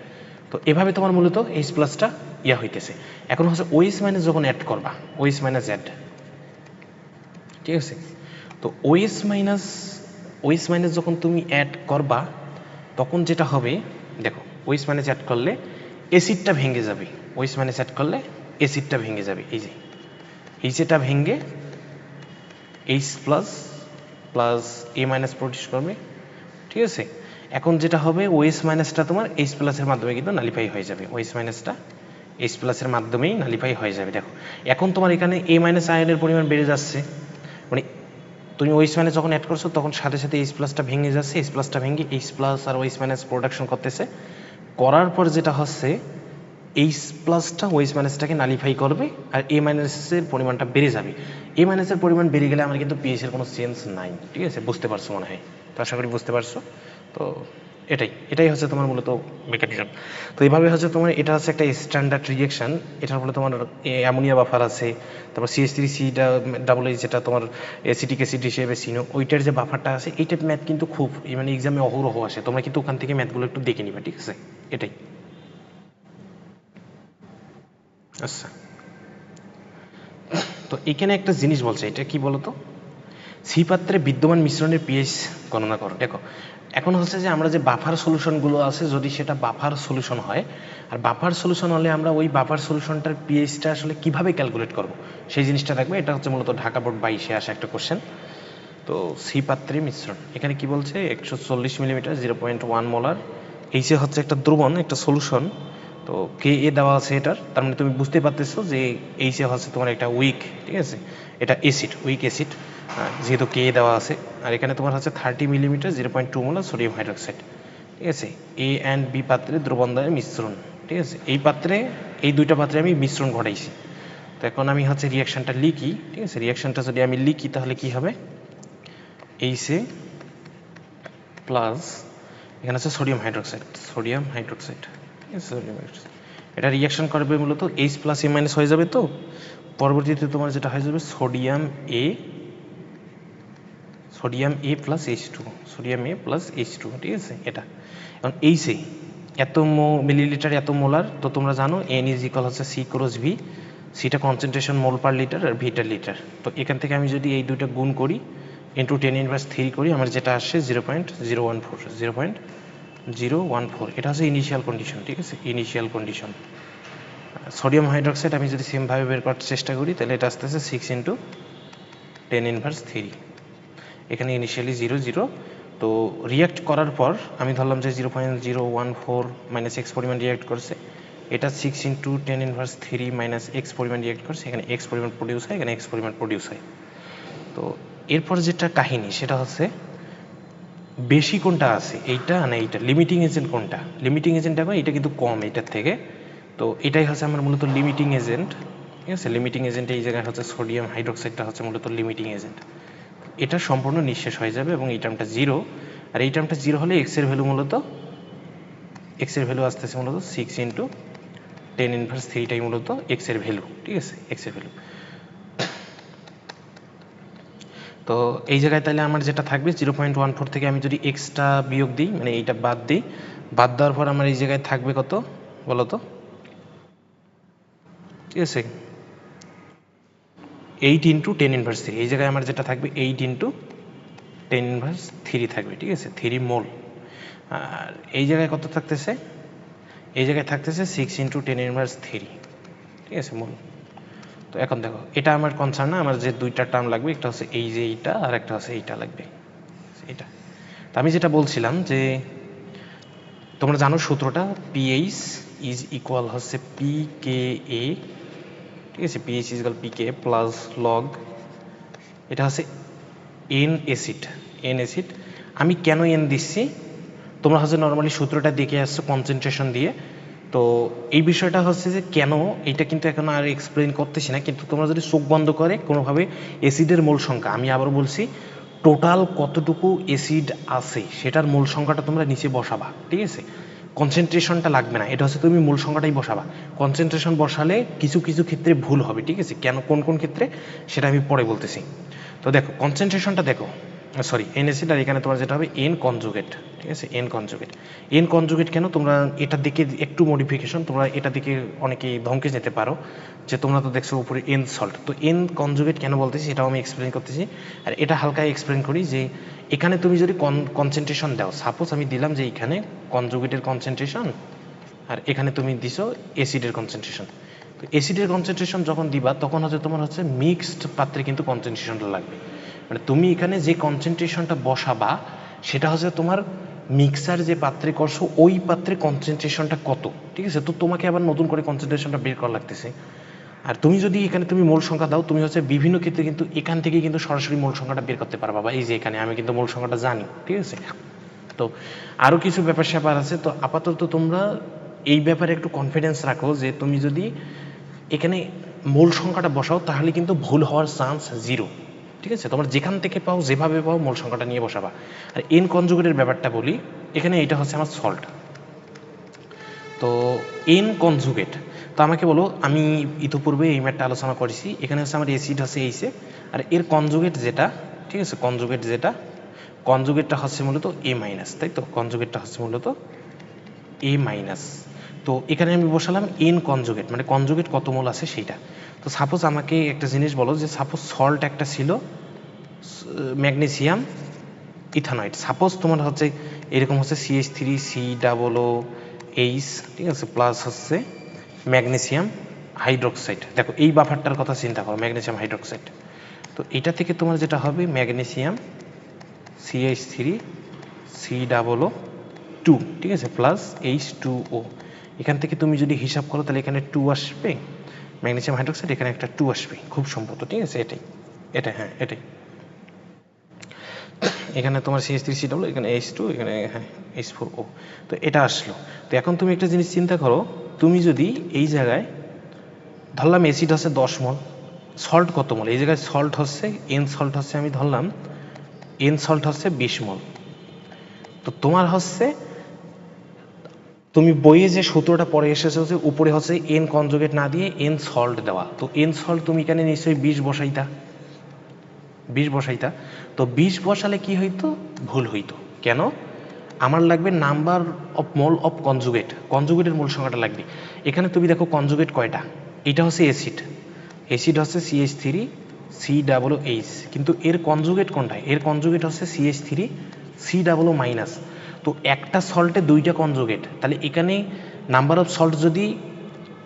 তো এভাবে তোমার মূলত এইচ প্লাসটা হইতেছে। এখন হচ্ছে ওএইচ মাইনাস যখন অ্যাড করবা, ওএইচ মাইনাস অ্যাড, ঠিক আছে। তো ওএইচ মাইনাস যখন তুমি অ্যাড করবা তখন যেটা হবে দেখো, ওএইচ মাইনাস অ্যাড করলে অ্যাসিডটা ভেঙে যাবে। ওএইচ মাইনাস অ্যাড করলে অ্যাসিডটা ভেঙে যাবে, এই যে এইচটা ভেঙে এইচ প্লাস প্লাস এ মাইনাস প্রডিউস করবে, ঠিক আছে। এখন যেটা হবে, ওএইচ মাইনাসটা তোমার এইচ প্লাসের মাধ্যমে কিন্তু নালিফাই হয়ে যাবে। ওএইচ মাইনাসটা এইচ প্লাসের মাধ্যমেই নালিফাই হয়ে যাবে। দেখো এখন তোমার এখানে এ মাইনাস আয়নের পরিমাণ বেড়ে যাচ্ছে, মানে তুমি ওএইচ মাইনাস যখন অ্যাড করছো তখন সাথে সাথে এইচ প্লাসটা ভেঙে যাচ্ছে, এইচ প্লাসটা ভেঙে এইচ প্লাস আর ওএইচ মাইনাস প্রোডাকশন করতেছে। করার পর যেটা হচ্ছে, এইচ প্লাসটা ওএইচ মাইনাসটাকে নালিফাই করবে আর এ মাইনাসের পরিমাণটা বেড়ে যাবে। এ মাইনাসের পরিমাণ বেড়ে গেলে আমার কিন্তু পিএইচ এর কোনো চেঞ্জ নাই, ঠিক আছে। বুঝতে পারছো মনে হয়, তো আশা করি বুঝতে পারছো। তো এটাই হচ্ছে তোমার মূলত মেকানিজম। তো এইভাবে হচ্ছে তোমার, এটা হচ্ছে একটা স্ট্যান্ডার্ড রিয়েকশন। এটার ফলে তোমার অ্যামোনিয়া বাফার আছে, তারপর CH3C ডাবল এইচ, যেটা তোমার অ্যাসিটিক অ্যাসিড হিসেবে চিনো, ওইটার যে বাফারটা আছে, এই টাইপ ম্যাথ কিন্তু খুব মানে এক্সামে অহরহ আসে। তোমরা কিন্তু ওখান থেকে ম্যাথগুলো একটু দেখে নিবা, ঠিক আছে। এটাই। আচ্ছা, তো এখানে একটা জিনিস বলছে, এটা কি বলতো, সি পাত্রে বিদ্যমান মিশ্রণের পিএইচ গণনা করো। দেখো এখন হচ্ছে যে আমরা যে বাফার সলিউশনগুলো আছে, যদি সেটা বাফার সলিউশন হয়, আর বাফার সলিউশন হলে আমরা ওই বাফার সলিউশনটার পিএইচটা আসলে কিভাবে ক্যালকুলেট করব, সেই জিনিসটা দেখবে। এটা হচ্ছে মূলত ঢাকা বোর্ড 22-এ আসা একটা কোশ্চেন। তো সি পাত্রে মিশ্রণ, এখানে কি বলছে, 140 মিলিমিটার 0.1 মোলার, এইচে হচ্ছে একটা দ্রবণ, একটা সলিউশন। তো কে এ দেওয়া আছে এটার, তার মানে তুমি বুঝতে পারতেছো যে এইচে হচ্ছে তোমার একটা উইক, ঠিক আছে, এটা অ্যাসিড, উইক অ্যাসিড, যেহেতু কে এ দেওয়া আছে। আর এখানে তোমার হচ্ছে 30 মিলিমিটার 0.2 মোলার সোডিয়াম হাইড্রোক্সাইড, ঠিক আছে। এ অ্যান্ড বি পাত্রে দ্রবণ দ্বয়ের মিশ্রণ, ঠিক আছে। এই পাত্রে, এই দুইটা পাত্রে আমি মিশ্রণ ঘটাইছি। তো এখন আমি হচ্ছে রিয়াকশানটা লিখি, ঠিক আছে। রিয়াকশানটা যদি আমি লিখি তাহলে কি হবে, এইচে প্লাস, এখানে আছে সোডিয়াম হাইড্রোক্সাইড, ঠিক আছে, সোডিয়াম হাইড্রোক্সাইড। এটা রিয়াকশন করবে মূলত এইচ প্লাস এ মাইনাস হয়ে যাবে। তো পরবর্তীতে তোমার যেটা হয়ে যাবে সোডিয়াম এ প্লাস H2, সোডিয়াম এ প্লাস H2, ঠিক আছে। এটা এখন এইচে এত মিলিলিটার এত মোলার, তো তোমরা জানো N ইজ ইকুয়াল হচ্ছে C ক্রস V, সিটা কনসেন্ট্রেশন মোল পার লিটার আর ভিটা লিটার। তো এখান থেকে আমি যদি এই দুইটা গুণ করি, ইন্টু 10⁻³ করি, আমার যেটা আসছে 0.014, এটা হচ্ছে ইনিশিয়াল কন্ডিশন, ঠিক আছে, ইনিশিয়াল কন্ডিশন। সোডিয়াম হাইড্রোক্সাইড আমি যদি সেমভাবে বের করার চেষ্টা করি, তাহলে এটা আসতে আছে 6 × 10⁻³ এখানে ইনিশিয়ালি 0 0। তো রিয়াক্ট করার পর আমি ধরলাম যে 0.014 মাইনাস এক্স পরিমাণ রিয়াক্ট করছে, এটা 6 × 10⁻³ মাইনাস এক্স পরিমাণ রিয়াক্ট করছে, এখানে এক্স পরিমাণ প্রডিউস হয়, এখানে এক্স পরিমাণ প্রডিউস হয়। তো এরপর যেটা কাহিনী, সেটা হচ্ছে বেশি কোনটা আছে, এইটা না এইটা, লিমিটিং এজেন্ট কোনটা। লিমিটিং এজেন্ট দেখো এটা কিন্তু কম এটার থেকে। তো এটাই হচ্ছে আমার মূলত লিমিটিং এজেন্ট, ঠিক আছে। লিমিটিং এজেন্ট এই জায়গায় হচ্ছে সোডিয়াম হাইড্রোক্সাইডটা হচ্ছে মূলত লিমিটিং এজেন্ট। এটা সম্পূর্ণ নিঃশেষ হয়ে যাবে এবং এই টার্মটা 0, আর এই টার্মটা 0 হলে এক্সের ভ্যালু আসতেছে মূলত 6 × 10⁻³ মূলত এক্সের ভ্যালু, ঠিক আছে, এক্সের ভ্যালু। তো এই জায়গায় তাহলে আমার যেটা থাকবে 0.14 থেকে আমি যদি এক্সটা বিয়োগ দিই, মানে এইটা বাদ দিই, বাদ দেওয়ার পর আমার এই জায়গায় থাকবে কত বলো তো, ঠিক আছে, 8 × 10⁻³। এই জায়গায় আমার যেটা থাকবে 8 × 10⁻³ থাকবে, ঠিক আছে, 3 মোল। আর এই জায়গায় কত থাকতেছে, এই জায়গায় থাকতেছে 6 × 10⁻³, ঠিক আছে, মোল। তো এখন দেখো এটা আমার কনসার্ন না, আমার যে দুইটা টার্ম লাগবে, একটা হচ্ছে এই যে এইটা, আর একটা হচ্ছে এইটা লাগবে, এটা। তো আমি যেটা বলছিলাম যে তোমরা জানো সূত্রটা, পিএইচ ইজ ইকুয়াল হচ্ছে PKA, ঠিক আছে, pH is equal PKA plus log, এটা হচ্ছে এন অ্যাসিড। আমি কেন এন দিচ্ছি, তোমরা হচ্ছে নর্মালি সূত্রটা দেখে আসছো কনসেন্ট্রেশন দিয়ে। তো এই বিষয়টা হচ্ছে যে কেন, এইটা কিন্তু এখন আর এক্সপ্লেন করতেছি না, কিন্তু তোমরা যদি চোখ বন্ধ করে কোনোভাবে অ্যাসিডের মোল সংখ্যা, আমি আবার বলছি টোটাল কতটুকু অ্যাসিড আছে সেটার মূল সংখ্যাটা তোমরা নিচে বসাবা, ঠিক আছে? কনসেন্ট্রেশনটা লাগবে না, এটা হচ্ছে তুমি মূল সংখ্যাটাই বসাবা। কনসেন্ট্রেশন বসালে কিছু কিছু ক্ষেত্রে ভুল হবে, ঠিক আছে? কেন, কোন কোন ক্ষেত্রে সেটা আমি পরে বলতেছি। তো দেখো কনসেন্ট্রেশনটা দেখো, সরি এন অ্যাসিড, আর এখানে তোমার যেটা হবে এন কনজুগেট, ঠিক আছে? N conjugate. এন কনজুগেট কেন, তোমরা এটার দিকে একটু মডিফিকেশন, তোমরা এটার দিকে অনেকেই ধমকে যেতে পারো যে তোমরা তো দেখছো উপরে এন সল্ট, তো এন কনজুগেট কেন বলতেছি সেটাও আমি এক্সপ্লেন করতেছি। আর এটা হালকা এক্সপ্লেন করি যে এখানে তুমি যদি কনসেন্ট্রেশন দাও, সাপোজ আমি দিলাম যে এখানে কনজুগেটের কনসেন্ট্রেশন আর এখানে তুমি দিছো অ্যাসিডের কনসেন্ট্রেশন। তো অ্যাসিডের কনসেন্ট্রেশন যখন দিবা তখন হচ্ছে তোমার হচ্ছে মিক্সড পাত্রে কিন্তু কনসেন্ট্রেশনটা লাগবে, মানে তুমি এখানে যে কনসেন্ট্রেশনটা বসাবা সেটা হচ্ছে তোমার মিক্সার যে পাত্রে করছো ওই পাত্রে কনসেন্ট্রেশনটা কত, ঠিক আছে? তো তোমাকে আবার নতুন করে কনসেন্ট্রেশনটা বের করা লাগতেছে। আর তুমি যদি এখানে তুমি মূল সংখ্যা দাও, তুমি হচ্ছে বিভিন্ন ক্ষেত্রে কিন্তু এখান থেকে কিন্তু সরাসরি মূল সংখ্যাটা বের করতে পারবা, বা এই যে এখানে আমি কিন্তু মূল সংখ্যাটা জানি, ঠিক আছে? তো আরও কিছু ব্যাপার স্যাপার আছে, তো আপাতত তোমরা এই ব্যাপারে একটু কনফিডেন্স রাখো যে তুমি যদি এখানে মূল সংখ্যাটা বসাও তাহলে কিন্তু ভুল হওয়ার চান্স জিরো, ঠিক আছে? তোমরা যেখান থেকে পাও যেভাবে পাও মূল সংখ্যাটা নিয়ে বসাবা। আর এন কনজুগেটের ব্যাপারটা বলি, এখানে এটা হচ্ছে আমার সল্ট, তো এন কনজুগেট। তো আমাকে বলো, আমি ইতিপূর্বে এই ম্যাটটা আলোচনা করেছি, এখানে হচ্ছে আমার অ্যাসিড হচ্ছে এইসে, আর এর কনজুগেট যেটা, ঠিক আছে? কনজুগেট যেটা, কনজুগেটটা হচ্ছে মূলত এ মাইনাস, তাই তো? কনজুগেটটা হচ্ছে মূলত এ মাইনাস। তো এখানে আমি বসালাম এন কনজুগেট, মানে কনজুগেট কত মোল আছে সেইটা। তো সাপোজ আমাকে একটা জিনিস বলো যে সাপোজ সল্ট একটা ছিল ম্যাগনেসিয়াম ইথানয়েড, সাপোজ তোমার হচ্ছে এরকম হচ্ছে CH3COOH, ঠিক আছে, প্লাস হচ্ছে ম্যাগনেসিয়াম হাইড্রোক্সাইড। দেখো এই বাফারটার কথা চিন্তা করো, ম্যাগনেসিয়াম হাইড্রোক্সাইড। তো এটা থেকে তোমার যেটা হবে ম্যাগনেসিয়াম CH3COO2, ঠিক আছে, প্লাস H2O। এখান থেকে তুমি যদি হিসাব করো তাহলে এখানে 2 আসবে, ম্যাগনেসিয়াম হাইড্রোক্সাইড এখানে একটা 2 আসবে, খুব সম্ভবত, ঠিক আছে? এটাই, হ্যাঁ এটাই। এখানে তোমার CH3COO, এখানে H2, এখানে হ্যাঁ H4O। তো এটা আসলো। তো এখন তুমি একটা জিনিস চিন্তা করো, তুমি যদি এই জায়গায় ধরলাম অ্যাসিড হচ্ছে 10 মোল, সল্ট কত মোল, এই জায়গায় সল্ট হচ্ছে এন সল্ট হচ্ছে আমি ধরলাম এন সল্ট হচ্ছে 20 মোল। তো তোমার হচ্ছে তুমি বইয়ে যে সূত্রটা পরে এসেছে হচ্ছে উপরে হচ্ছে এন কনজুগেট না দিয়ে এন সল্ট দেওয়া, তো এন সল্ট তুমি এখানে নিশ্চয়ই 20 বসাইতা, 20 বসাইতা। তো 20 বসালে কি হইতো, ভুল হইতো। কেন, আমার লাগবে number of mole of conjugate, কনজুগেটের মূল সংখ্যাটা লাগবে। এখানে তুমি দেখো কনজুগেট কয়টা, এটা হচ্ছে অ্যাসিড, অ্যাসিড হচ্ছে CH3COOH, কিন্তু এর কনজুগেট কোনটা, এর কনজুগেট হচ্ছে CH3COO মাইনাস। তো একটা সল্টে দুইটা কনজুগেট, তাহলে এখানে নাম্বার অফ সল্ট যদি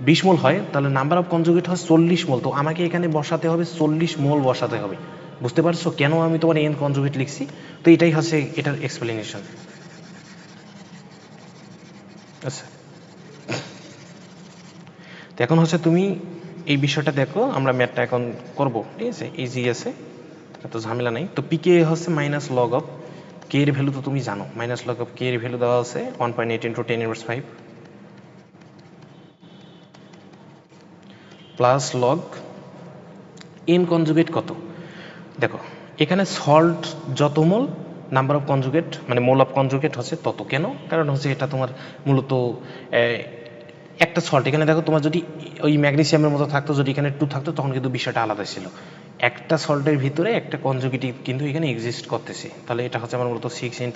20 মোল হয় তাহলে নাম্বার অফ কনজুগেট হয় 40 মোল। তো আমাকে এখানে বসাতে হবে 40 মোল বসাতে হবে। বুঝতে পারছো কেন আমি তোমার এন কনজুগেট লিখছি? তো এটাই হচ্ছে এটার এক্সপ্লেনেশন। আচ্ছা, তো এখন হচ্ছে তুমি এই বিষয়টা দেখো, আমরা ম্যাথটা এখন করব, ঠিক আছে? ইজি আছে, এত ঝামেলা নেই। তো পিকে হচ্ছে মাইনাস লগ অফ কে এর ভ্যালু তো তুমি জানো, মাইনাস লগ অফ কে এর ভ্যালু দেওয়া আছে 1.8 × 10⁻5 প্লাস লগ এন কনজুগেট কত। দেখো এখানে সল্ট যত মোল, নাম্বার অফ কনজুগেট মানে মোল অফ কনজুগেট হচ্ছে তত। কেন, কারণ হচ্ছে এটা তোমার মূলত একটা সল্ট, এখানে দেখো তোমার যদি ওই ম্যাগনেসিয়ামের মতো থাকতো, যদি এখানে 2 থাকতো তখন কিন্তু বিষয়টা আলাদা ছিল। একটা সল্টের ভিতরে একটা কনজুগেটিভ কিন্তু এখানে এক্সিস্ট করতেছে, তাহলে এটা হচ্ছে আমার মূলত 6 ×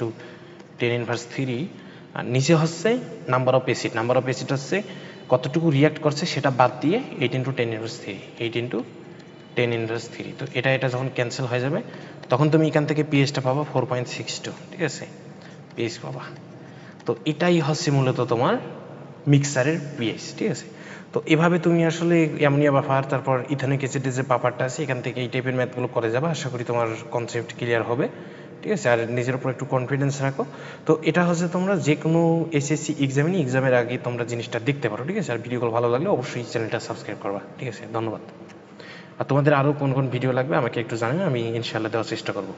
10⁻3। আর নিচে হচ্ছে number of acid, number of acid হচ্ছে কতটুকু রিয়াক্ট করছে সেটা বাদ দিয়ে 8 × 10⁻3, 8 × 10⁻3। তো এটা যখন ক্যান্সেল হয়ে যাবে তখন তুমি এখান থেকে পিএইচটা পাবা 4.62, ঠিক আছে, পিএইচ পাবা। তো এটাই হচ্ছে মূলত তোমার মিক্সারের পিএইচ, ঠিক আছে? তো এভাবে তুমি আসলে অ্যামোনিয়া বাফার, তারপর ইথানিক অ্যাসিডের যে বাফারটা আছে এখান থেকে এই টাইপের ম্যাথগুলো করে যাবে, আশা করি তোমার কনসেপ্ট ক্লিয়ার হবে, ঠিক আছে? আর নিজের উপর একটু কনফিডেন্স রাখো। তো এটা হচ্ছে তোমরা যে কোনো এসএসসি এক্সামের আগে তোমরা জিনিসটা দেখতে পারো, ঠিক আছে? আর ভিডিওগুলো ভালো লাগলে অবশ্যই চ্যানেলটা সাবস্ক্রাইব করবা, ঠিক আছে? ধন্যবাদ। আর তোমাদের আরও কোন কোন ভিডিও লাগবে আমাকে একটু জানাবে, আমি ইনশাআল্লাহ দেওয়ার চেষ্টা করবো।